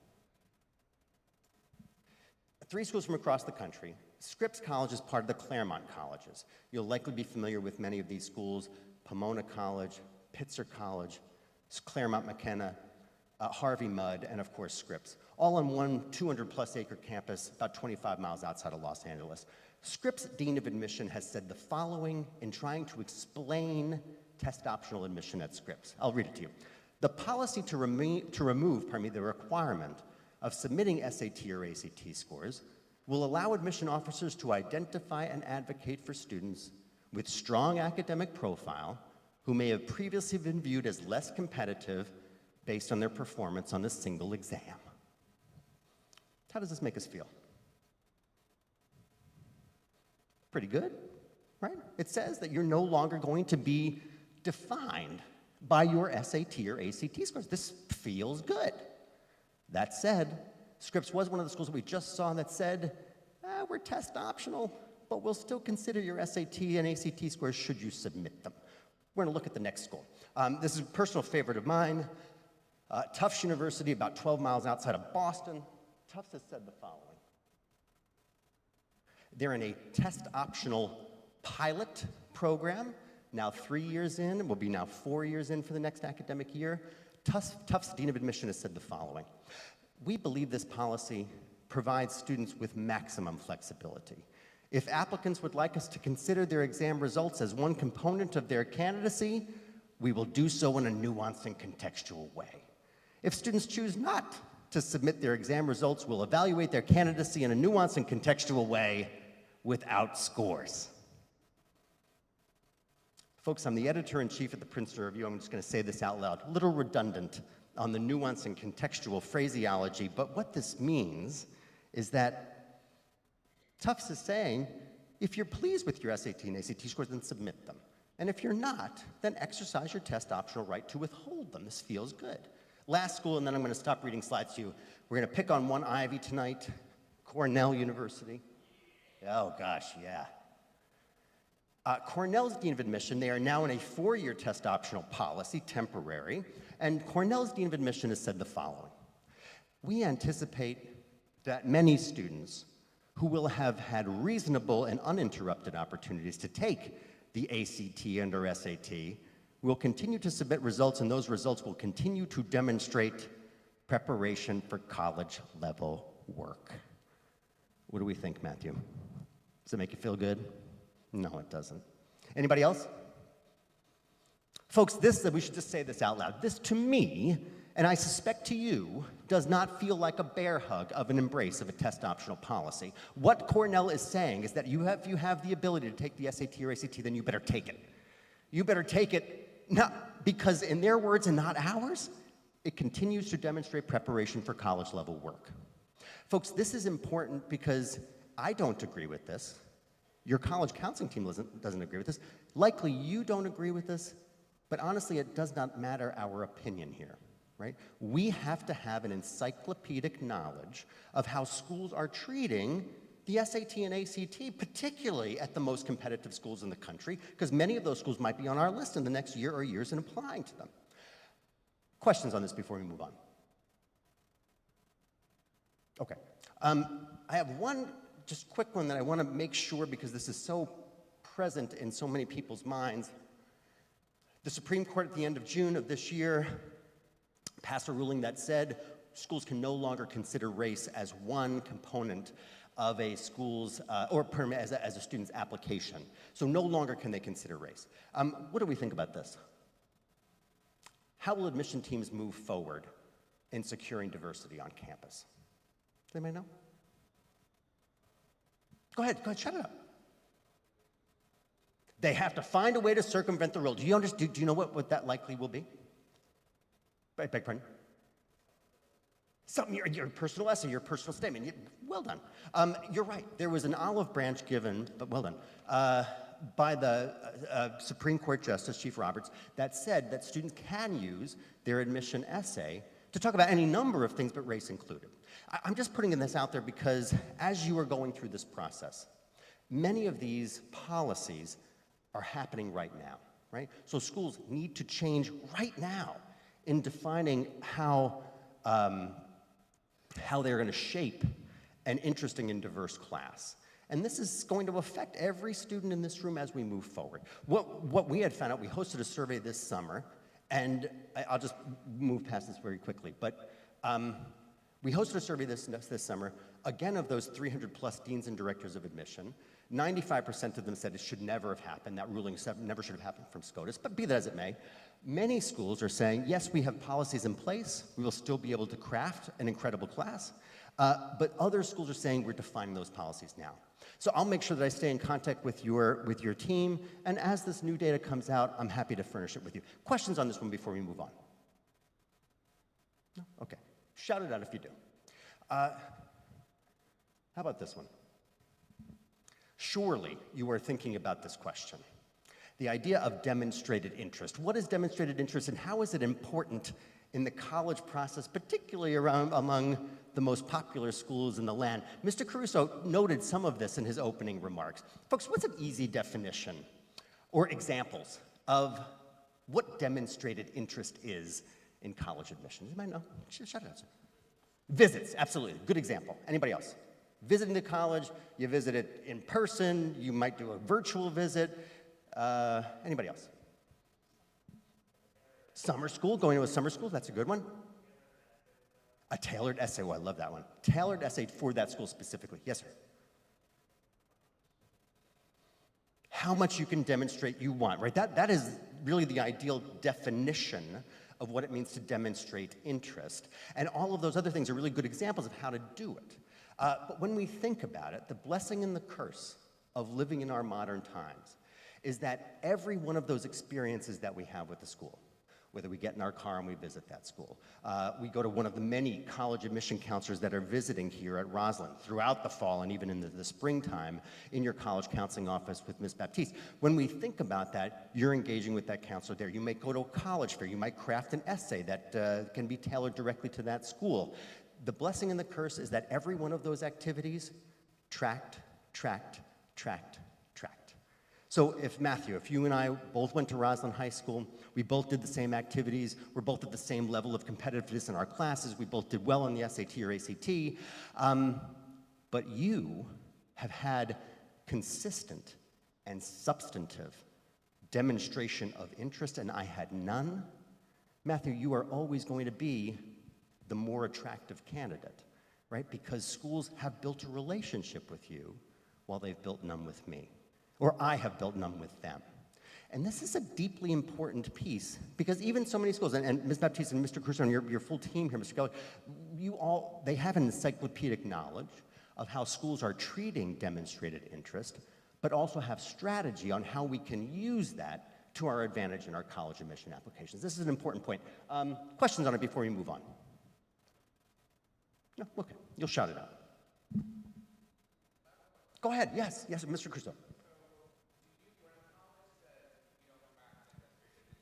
3 schools from across the country. Scripps College is part of the Claremont colleges. You'll likely be familiar with many of these schools: Pomona College, Pitzer College, Claremont McKenna, Harvey Mudd, and of course Scripps. All on one 200-plus acre campus about 25 miles outside of Los Angeles. Scripps Dean of Admission has said the following in trying to explain test optional admission at Scripps. I'll read it to you. The policy to remove the requirement of submitting SAT or ACT scores will allow admission officers to identify and advocate for students with strong academic profile who may have previously been viewed as less competitive based on their performance on a single exam. How does this make us feel? Pretty good, right? It says that you're no longer going to be defined by your SAT or ACT scores. This feels good. That said, Scripps was one of the schools that we just saw that said, we're test optional, but we'll still consider your SAT and ACT scores should you submit them. We're going to look at the next school. This is a personal favorite of mine. Tufts University, about 12 miles outside of Boston. Tufts has said the following. They're in a test-optional pilot program, now 3 years in, will be now 4 years in for the next academic year. Tufts Dean of Admission has said the following. We believe this policy provides students with maximum flexibility. If applicants would like us to consider their exam results as one component of their candidacy, we will do so in a nuanced and contextual way. If students choose not to submit their exam results, we'll evaluate their candidacy in a nuanced and contextual way without scores. Folks, I'm the editor-in-chief at the Princeton Review. I'm just going to say this out loud. A little redundant on the nuance and contextual phraseology, but what this means is that Tufts is saying, if you're pleased with your SAT and ACT scores, then submit them. And if you're not, then exercise your test optional right to withhold them. This feels good. Last school, and then I'm going to stop reading slides to you. We're going to pick on one Ivy tonight, Cornell University. Oh gosh, yeah. Cornell's Dean of Admission, they are now in a 4-year test optional policy, temporary, and Cornell's Dean of Admission has said the following. We anticipate that many students who will have had reasonable and uninterrupted opportunities to take the ACT and or SAT will continue to submit results, and those results will continue to demonstrate preparation for college-level work. What do we think, Matthew? Does it make you feel good? No, it doesn't. Anybody else? Folks, we should just say this out loud. This, to me, and I suspect to you, does not feel like a bear hug of an embrace of a test-optional policy. What Cornell is saying is that if you have the ability to take the SAT or ACT, then you better take it. You better take it, not because in their words and not ours, it continues to demonstrate preparation for college-level work. Folks, this is important because I don't agree with this. Your college counseling team doesn't agree with this. Likely you don't agree with this, but honestly, it does not matter our opinion here, right? We have to have an encyclopedic knowledge of how schools are treating the SAT and ACT, particularly at the most competitive schools in the country, because many of those schools might be on our list in the next year or years and applying to them. Questions on this before we move on? Okay. I have one just quick one that I want to make sure, because this is so present in so many people's minds. The Supreme Court at the end of June of this year passed a ruling that said schools can no longer consider race as one component of a school's, as a student's application. So no longer can they consider race. What do we think about this? How will admission teams move forward in securing diversity on campus? Does anybody know? Go ahead, shut it up. They have to find a way to circumvent the rule. Do you know what that likely will be? Beg pardon? Something, your personal essay, your personal statement. Well done. You're right. There was an olive branch given, but well done, by the Supreme Court Justice, Chief Roberts, that said that students can use their admission essay to talk about any number of things, but race included. I'm just putting this out there because as you are going through this process, many of these policies are happening right now, right? So schools need to change right now in defining how they're going to shape an interesting and diverse class. And this is going to affect every student in this room as we move forward. What we had found out, we hosted a survey this summer, and I'll just move past this very quickly, but we hosted a survey this summer, again of those 300 plus deans and directors of admission. 95% of them said it should never have happened. That ruling never should have happened from SCOTUS, but be that as it may, many schools are saying, yes, we have policies in place. We will still be able to craft an incredible class. But other schools are saying we're defining those policies now. So I'll make sure that I stay in contact with your team, and as this new data comes out, I'm happy to furnish it with you. Questions on this one before we move on? No? Okay. Shout it out if you do. How about this one? Surely you are thinking about this question. The idea of demonstrated interest. What is demonstrated interest and how is it important in the college process, particularly among the most popular schools in the land? Mr. Caruso noted some of this in his opening remarks. Folks, what's an easy definition or examples of what demonstrated interest is in college admissions? You might know. Shout it out, sir. Visits, absolutely. Good example. Anybody else? Visiting the college, you visit it in person, you might do a virtual visit. Anybody else? Summer school, going to a summer school, that's a good one. A tailored essay, oh, I love that one. Tailored essay for that school specifically. Yes, sir. How much you can demonstrate you want, right? That is really the ideal definition of what it means to demonstrate interest. And all of those other things are really good examples of how to do it. But when we think about it, the blessing and the curse of living in our modern times is that every one of those experiences that we have with the school, whether we get in our car and we visit that school, we go to one of the many college admission counselors that are visiting here at Roslyn throughout the fall and even in the springtime in your college counseling office with Ms. Baptiste. When we think about that, you're engaging with that counselor there. You might go to a college fair. You might craft an essay that can be tailored directly to that school. The blessing and the curse is that every one of those activities tracked. So if Matthew, if you and I both went to Roslyn High School, we both did the same activities, we're both at the same level of competitiveness in our classes, we both did well on the SAT or ACT, but you have had consistent and substantive demonstration of interest and I had none, Matthew, you are always going to be the more attractive candidate, right? Because schools have built a relationship with you while they've built none with me. Or I have built none with them. And this is a deeply important piece because even so many schools, and Ms. Baptiste and Mr. Crusoe and your full team here, Mr. Keller, they have an encyclopedic knowledge of how schools are treating demonstrated interest, but also have strategy on how we can use that to our advantage in our college admission applications. This is an important point. Questions on it before we move on? No? Okay. You'll shout it out. Go ahead. Yes, Mr. Crusoe.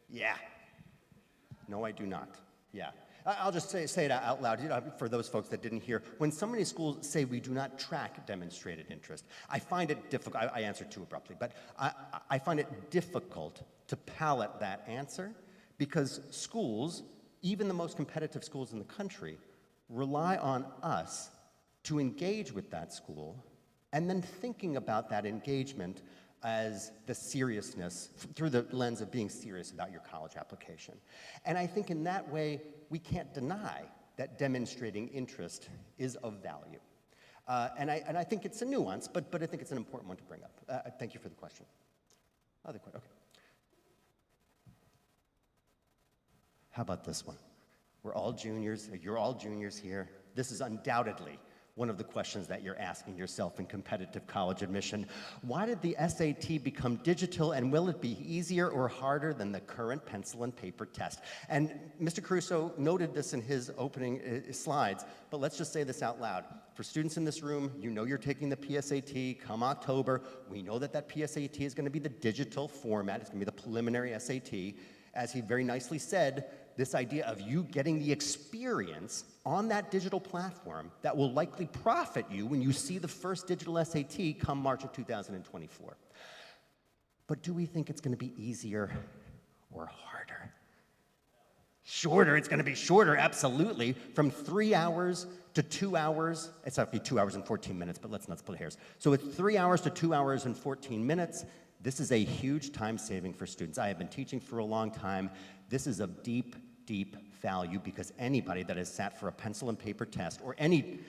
Yeah. No, I do not. Yeah. I'll just say it out loud for those folks that didn't hear. When so many schools say we do not track demonstrated interest, I find it difficult. I answered too abruptly, but I find it difficult to palate that answer because schools, even the most competitive schools in the country, rely on us to engage with that school and then thinking about that engagement as the seriousness, through the lens of being serious about your college application. And I think in that way, we can't deny that demonstrating interest is of value. And I think it's a nuance, but I think it's an important one to bring up. Thank you for the question. Other question, okay. How about this one? We're all juniors, you're all juniors here. This is undoubtedly one of the questions that you're asking yourself in competitive college admission. Why did the SAT become digital, and will it be easier or harder than the current pencil and paper test? And Mr. Caruso noted this in his opening slides, but let's just say this out loud. For students in this room, you know you're taking the PSAT come October. We know that PSAT is going to be the digital format. It's going to be the preliminary SAT. As he very nicely said, this idea of you getting the experience on that digital platform that will likely profit you when you see the first digital SAT come March of 2024. But do we think it's going to be easier or harder? Shorter, it's going to be shorter, absolutely. From 3 hours to 2 hours, it's actually 2 hours and 14 minutes, but let's not split hairs. So it's 3 hours to 2 hours and 14 minutes. This is a huge time saving for students. I have been teaching for a long time. This is of deep value because anybody that has sat for a pencil and paper test or any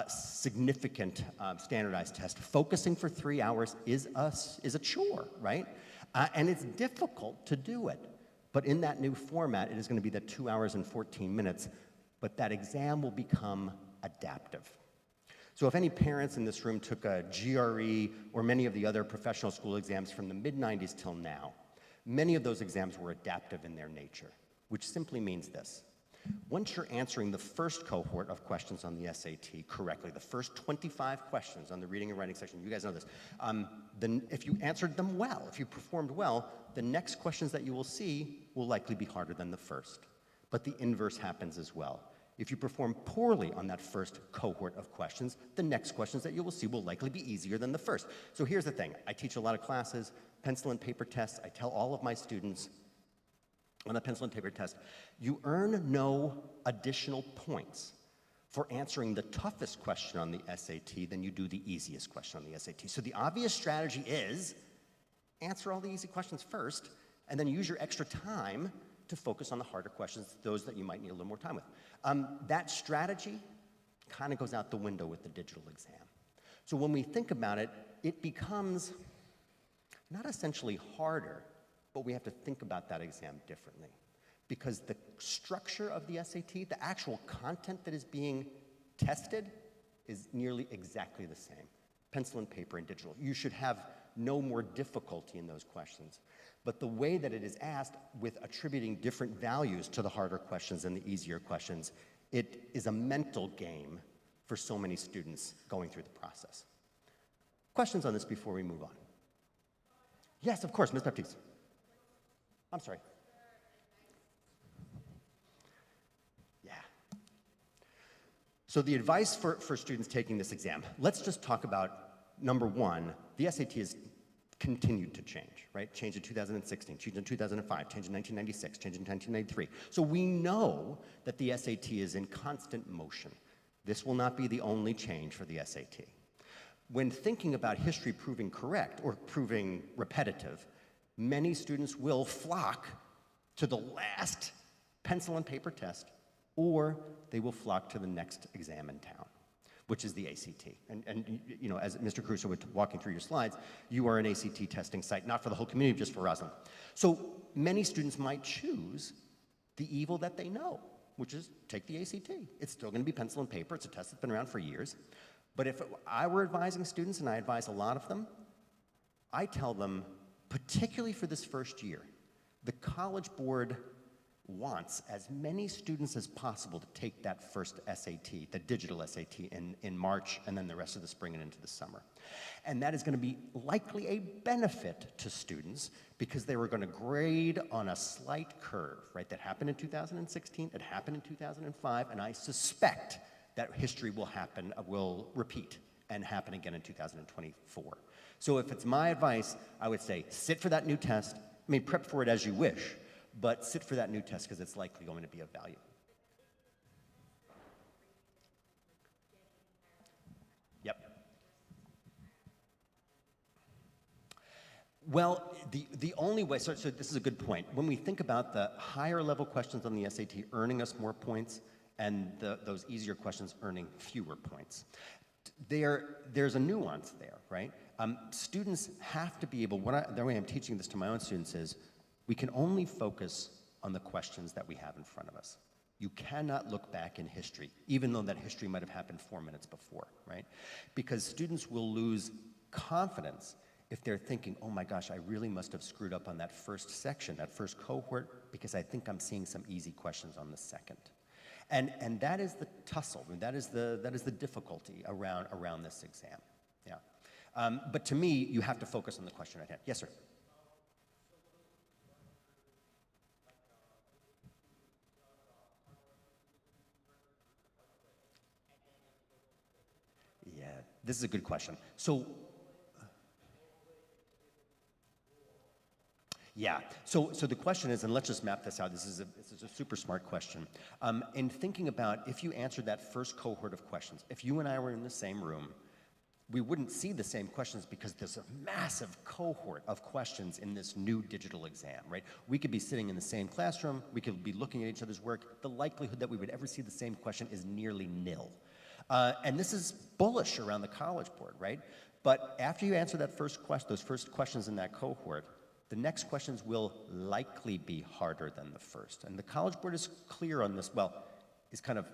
significant standardized test, focusing for 3 hours is a chore, right? And it's difficult to do it. But in that new format, it is going to be the 2 hours and 14 minutes, but that exam will become adaptive. So if any parents in this room took a GRE or many of the other professional school exams from the mid-90s till now, many of those exams were adaptive in their nature, which simply means this. Once you're answering the first cohort of questions on the SAT correctly, the first 25 questions on the reading and writing section, you guys know this, then if you answered them well, if you performed well, the next questions that you will see will likely be harder than the first. But the inverse happens as well. If you perform poorly on that first cohort of questions, the next questions that you will see will likely be easier than the first. So here's the thing. I teach a lot of classes, pencil and paper tests. I tell all of my students, on a pencil and paper test, you earn no additional points for answering the toughest question on the SAT than you do the easiest question on the SAT. So the obvious strategy is answer all the easy questions first, and then use your extra time to focus on the harder questions, those that you might need a little more time with. That strategy kind of goes out the window with the digital exam. So when we think about it, it becomes not essentially harder, but we have to think about that exam differently. Because the structure of the SAT, the actual content that is being tested, is nearly exactly the same. Pencil and paper and digital. You should have no more difficulty in those questions. But the way that it is asked, with attributing different values to the harder questions and the easier questions, it is a mental game for so many students going through the process. Questions on this before we move on? Yes, of course, Ms. Baptiste. I'm sorry. Yeah. So the advice for students taking this exam, let's just talk about, number one, the SAT has continued to change, right? Change in 2016, change in 2005, change in 1996, change in 1993. So we know that the SAT is in constant motion. This will not be the only change for the SAT. When thinking about history proving correct or proving repetitive, many students will flock to the last pencil and paper test, or they will flock to the next exam in town, which is the ACT. And you know, as Mr. Caruso was walking through your slides, you are an ACT testing site, not for the whole community, just for Roslyn. So many students might choose the evil that they know, which is take the ACT. It's still gonna be pencil and paper. It's a test that's been around for years. But if I were advising students, and I advise a lot of them, I tell them, particularly for this first year, the College Board wants as many students as possible to take that first SAT, the digital SAT, in March, and then the rest of the spring and into the summer. And that is going to be likely a benefit to students because they were going to grade on a slight curve, right? That happened in 2016, it happened in 2005, and I suspect that history will repeat and happen again in 2024. So if it's my advice, I would say sit for that new test. I mean, prep for it as you wish, but sit for that new test because it's likely going to be of value. Yep. Well, the only way, so this is a good point. When we think about the higher level questions on the SAT earning us more points and those easier questions earning fewer points, there's a nuance there, right? Students have to be able, the way I'm teaching this to my own students is, we can only focus on the questions that we have in front of us. You cannot look back in history, even though that history might have happened 4 minutes before, right? Because students will lose confidence if they're thinking, oh my gosh, I really must have screwed up on that first section, that first cohort, because I think I'm seeing some easy questions on the second. And that is the tussle, that is the difficulty around this exam, yeah. But to me, you have to focus on the question at hand. Yes, sir. Yeah, this is a good question. So, yeah, so the question is, and let's just map this out, this is a super smart question. In thinking about if you answered that first cohort of questions, if you and I were in the same room, we wouldn't see the same questions because there's a massive cohort of questions in this new digital exam, right? We could be sitting in the same classroom, we could be looking at each other's work. The likelihood that we would ever see the same question is nearly nil. And this is bullish around the College Board, right? But after you answer that those first questions in that cohort, the next questions will likely be harder than the first. And the College Board is clear on this, well, is kind of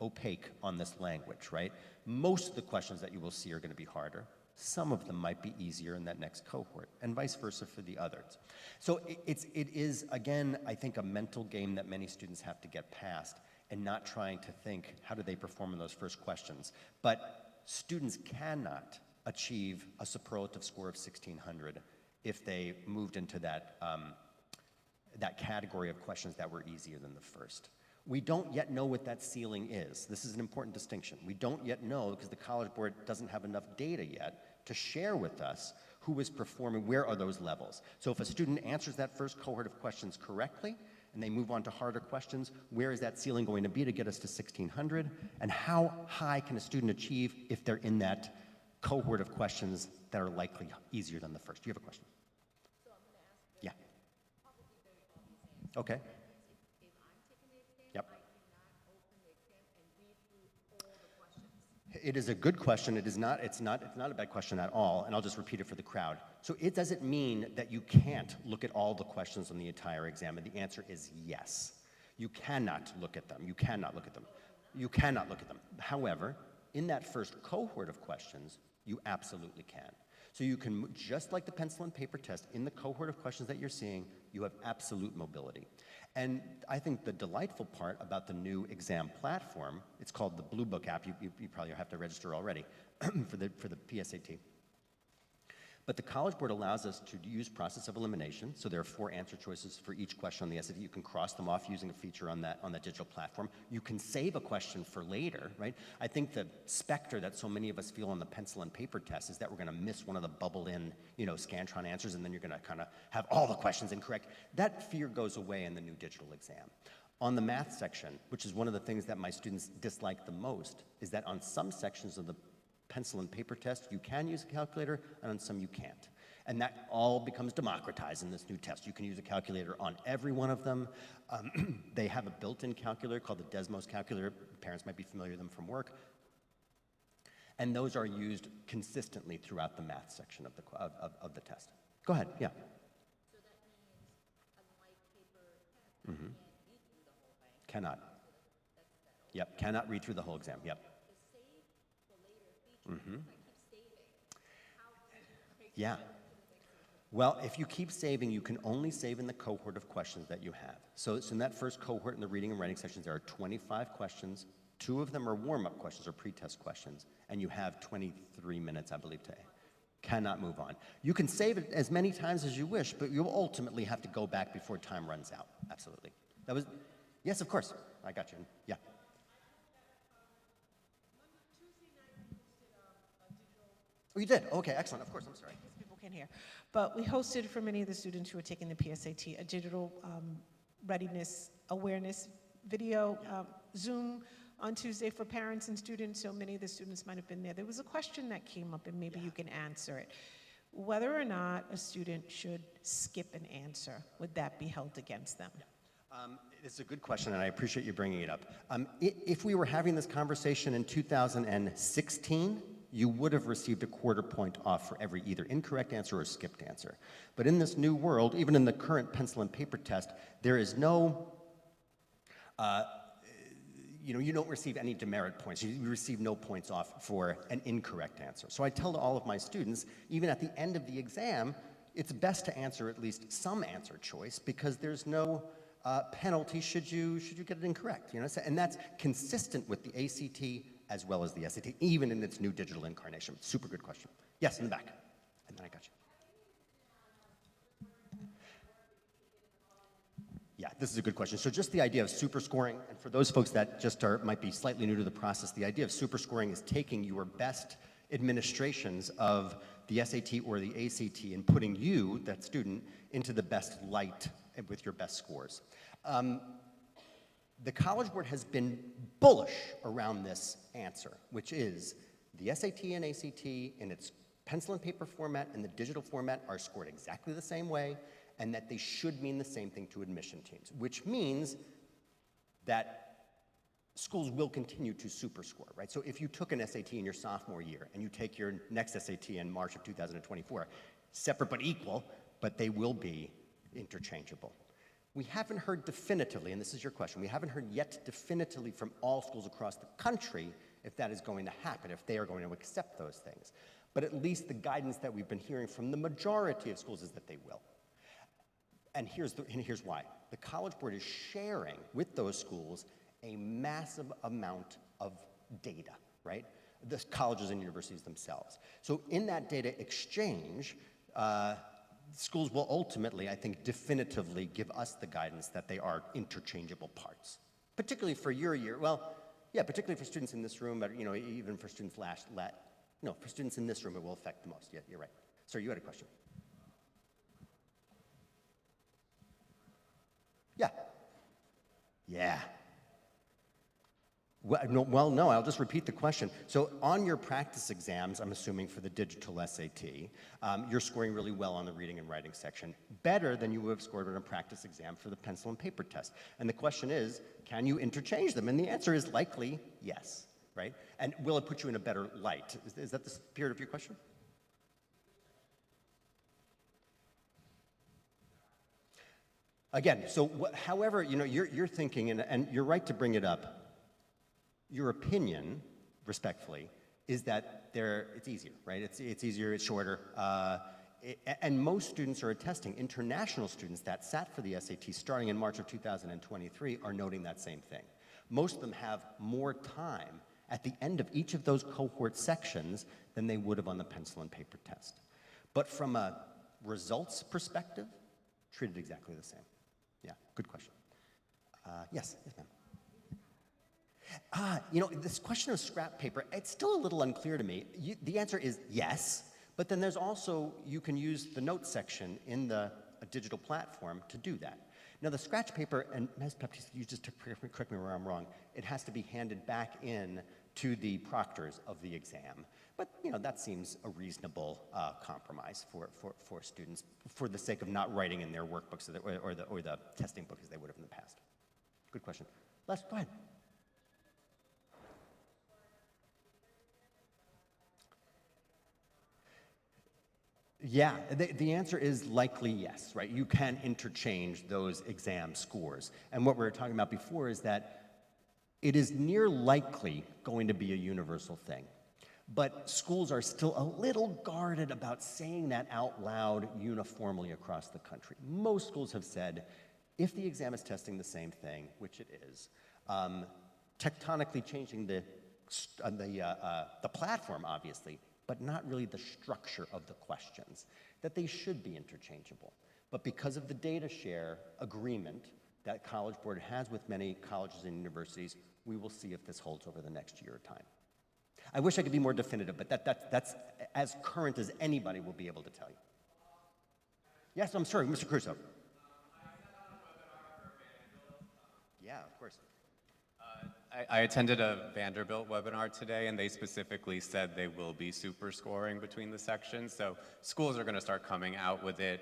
opaque on this language, right? Most of the questions that you will see are going to be harder. Some of them might be easier in that next cohort, and vice versa for the others. So it is, again, I think, a mental game that many students have to get past, and not trying to think, how do they perform in those first questions? But students cannot achieve a superlative score of 1,600 if they moved into that, that category of questions that were easier than the first. We don't yet know what that ceiling is. This is an important distinction. We don't yet know because the College Board doesn't have enough data yet to share with us who is performing, where are those levels. So if a student answers that first cohort of questions correctly, and they move on to harder questions, where is that ceiling going to be to get us to 1,600? And how high can a student achieve if they're in that cohort of questions that are likely easier than the first? Do you have a question? So I'm going to ask Yeah. probably very obvious answer. Okay. That means if I'm taking the exam, Yep. I cannot open the exam and read through all the questions. It is a good question. It's not a bad question at all, and I'll just repeat it for the crowd. So it doesn't mean that you can't look at all the questions on the entire exam, and the answer is yes. You cannot look at them. You cannot look at them. You cannot look at them. However, in that first cohort of questions, you absolutely can. So you can, just like the pencil and paper test, in the cohort of questions that you're seeing, you have absolute mobility. And I think the delightful part about the new exam platform, it's called the Blue Book app. You probably have to register already for the PSAT. But the College Board allows us to use process of elimination. So there are 4 answer choices for each question on the SAT. You can cross them off using a feature on that digital platform. You can save a question for later, right? I think the specter that so many of us feel on the pencil and paper test is that we're going to miss one of the bubbled-in, Scantron answers, and then you're going to kind of have all the questions incorrect. That fear goes away in the new digital exam. On the math section, which is one of the things that my students dislike the most, is that on some sections of the pencil and paper test, you can use a calculator, and on some you can't. And that all becomes democratized in this new test. You can use a calculator on every one of them. They have a built-in calculator called the Desmos calculator. Parents might be familiar with them from work. And those are used consistently throughout the math section of the test. Go ahead, yeah. So that means, unlike paper test, I can't read through the whole thing. Cannot. That's that. Yep, cannot read through the whole exam, yep. The save for later feature, if I keep saving, how do you make Yeah. it to the next one? Well, if you keep saving, you can only save in the cohort of questions that you have. So in that first cohort in the reading and writing sections, there are 25 questions. 2 of them are warm-up questions or pre-test questions, and you have 23 minutes, I believe, to cannot move on. You can save it as many times as you wish, but you'll ultimately have to go back before time runs out. Absolutely. That was, yes, of course. I got you. Yeah. Oh, you did? Okay, excellent. Of course, I'm sorry. Because people can't hear. But we hosted for many of the students who are taking the PSAT a digital readiness awareness video Zoom on Tuesday for parents and students, so many of the students might have been there. There was a question that came up, and maybe you can answer it. Whether or not a student should skip an answer, would that be held against them? It's a good question, and I appreciate you bringing it up. If we were having this conversation in 2016, you would have received a quarter point off for every either incorrect answer or skipped answer. But in this new world, even in the current pencil and paper test, there is no, you don't receive any demerit points. You receive no points off for an incorrect answer. So I tell all of my students, even at the end of the exam, it's best to answer at least some answer choice because there's no penalty should you get it incorrect. And that's consistent with the ACT as well as the SAT, even in its new digital incarnation. Super good question. Yes, in the back. And then I got you. Yeah, this is a good question. So just the idea of super scoring, and for those folks that just might be slightly new to the process, the idea of super scoring is taking your best administrations of the SAT or the ACT and putting you, that student, into the best light with your best scores. The College Board has been bullish around this answer, which is the SAT and ACT in its pencil and paper format and the digital format are scored exactly the same way, and that they should mean the same thing to admission teams, which means that schools will continue to superscore, right? So if you took an SAT in your sophomore year and you take your next SAT in March of 2024, separate but equal, but they will be interchangeable. We haven't heard definitively, and this is your question, we haven't heard yet definitively from all schools across the country if that is going to happen, if they are going to accept those things. But at least the guidance that we've been hearing from the majority of schools is that they will. And here's why. The College Board is sharing with those schools a massive amount of data, right? The colleges and universities themselves. So in that data exchange, schools will ultimately, I think, definitively give us the guidance that they are interchangeable parts. Particularly for your year, well, yeah, particularly for students in this room, but even for students for students in this room, it will affect the most. Yeah, you're right. Sir, you had a question. Yeah. Yeah. Well, no, I'll just repeat the question. So on your practice exams, I'm assuming for the digital SAT, you're scoring really well on the reading and writing section, better than you would have scored on a practice exam for the pencil and paper test. And the question is, can you interchange them? And the answer is likely yes, right? And will it put you in a better light? Is that the spirit of your question? Again, so however, you're thinking, and you're right to bring it up, your opinion, respectfully, is that it's easier, right? It's easier, it's shorter. And most students are attesting, international students that sat for the SAT starting in March of 2023 are noting that same thing. Most of them have more time at the end of each of those cohort sections than they would have on the pencil and paper test. But from a results perspective, treated exactly the same. Yeah, good question. Yes, ma'am. This question of scrap paper, it's still a little unclear to me. The answer is yes, but then there's also, you can use the notes section in the digital platform to do that. Now the scratch paper, and Ms. Baptiste, you just correct me where I'm wrong, it has to be handed back in to the proctors of the exam. But that seems a reasonable compromise for students for the sake of not writing in their workbooks or the testing book as they would have in the past. Good question. Les, go ahead. Yeah, the answer is likely yes, right? You can interchange those exam scores. And what we were talking about before is that it is near likely going to be a universal thing. But schools are still a little guarded about saying that out loud uniformly across the country. Most schools have said, if the exam is testing the same thing, which it is, tectonically changing the platform, obviously, but not really the structure of the questions, that they should be interchangeable. But because of the data share agreement that College Board has with many colleges and universities, we will see if this holds over the next year or time. I wish I could be more definitive, but that's as current as anybody will be able to tell you. Yes, I'm sorry, Mr. Crusoe. Yeah, of course. I attended a Vanderbilt webinar today, and they specifically said they will be super scoring between the sections. So schools are going to start coming out with it.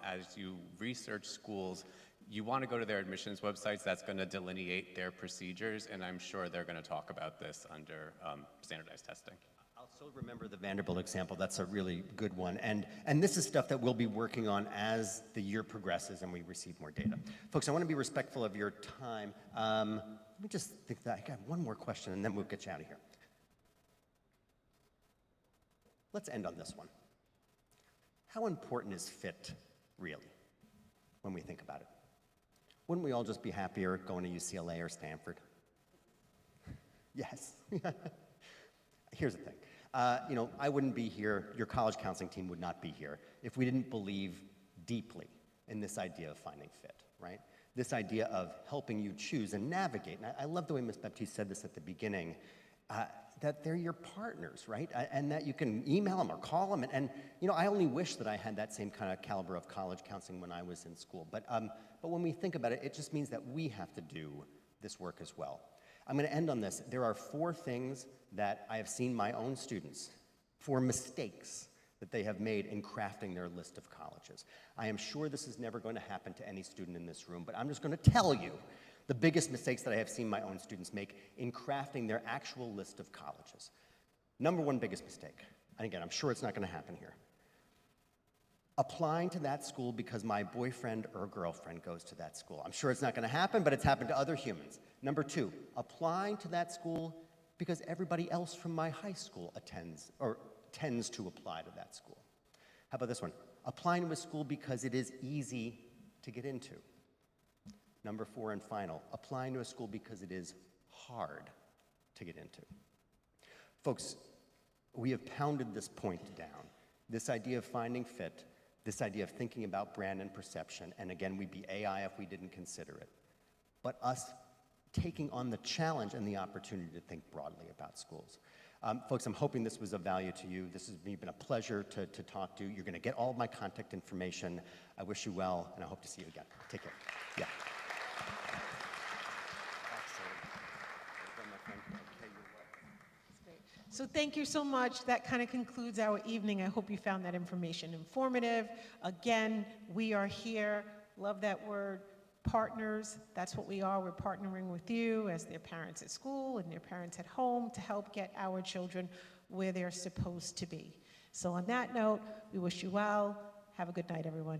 As you research schools, you want to go to their admissions websites. That's going to delineate their procedures, and I'm sure they're going to talk about this under standardized testing. I'll still remember the Vanderbilt example. That's a really good one. And this is stuff that we'll be working on as the year progresses and we receive more data. Folks, I want to be respectful of your time. Let me just think that I got one more question and then we'll get you out of here. Let's end on this one. How important is fit, really, when we think about it? Wouldn't we all just be happier going to UCLA or Stanford? Yes. Here's the thing. I wouldn't be here, your college counseling team would not be here if we didn't believe deeply in this idea of finding fit, right? This idea of helping you choose and navigate. And I love the way Ms. Baptiste said this at the beginning, that they're your partners, right? And that you can email them or call them. And I only wish that I had that same kind of caliber of college counseling when I was in school. But when we think about it, it just means that we have to do this work as well. I'm going to end on this. There are 4 things that I have seen my own students, 4 mistakes that they have made in crafting their list of colleges. I am sure this is never going to happen to any student in this room, but I'm just going to tell you the biggest mistakes that I have seen my own students make in crafting their actual list of colleges. Number one biggest mistake, and again, I'm sure it's not going to happen here. Applying to that school because my boyfriend or girlfriend goes to that school. I'm sure it's not going to happen, but it's happened to other humans. Number two, applying to that school because everybody else from my high school attends or tends to apply to that school. How about this one? Applying to a school because it is easy to get into. Number four and final, applying to a school because it is hard to get into. Folks, we have pounded this point down. This idea of finding fit, this idea of thinking about brand and perception, and again, we'd be AI if we didn't consider it. But us taking on the challenge and the opportunity to think broadly about schools. Folks, I'm hoping this was of value to you. This has been a pleasure to talk to you. You're going to get all of my contact information. I wish you well, and I hope to see you again. Take care. Yeah. So thank you so much. That kind of concludes our evening. I hope you found that information informative. Again, we are here. Love that word. Partners, that's what we are. We're partnering with you as their parents at school and their parents at home to help get our children where they're supposed to be. So on that note, we wish you well. Have a good night, everyone.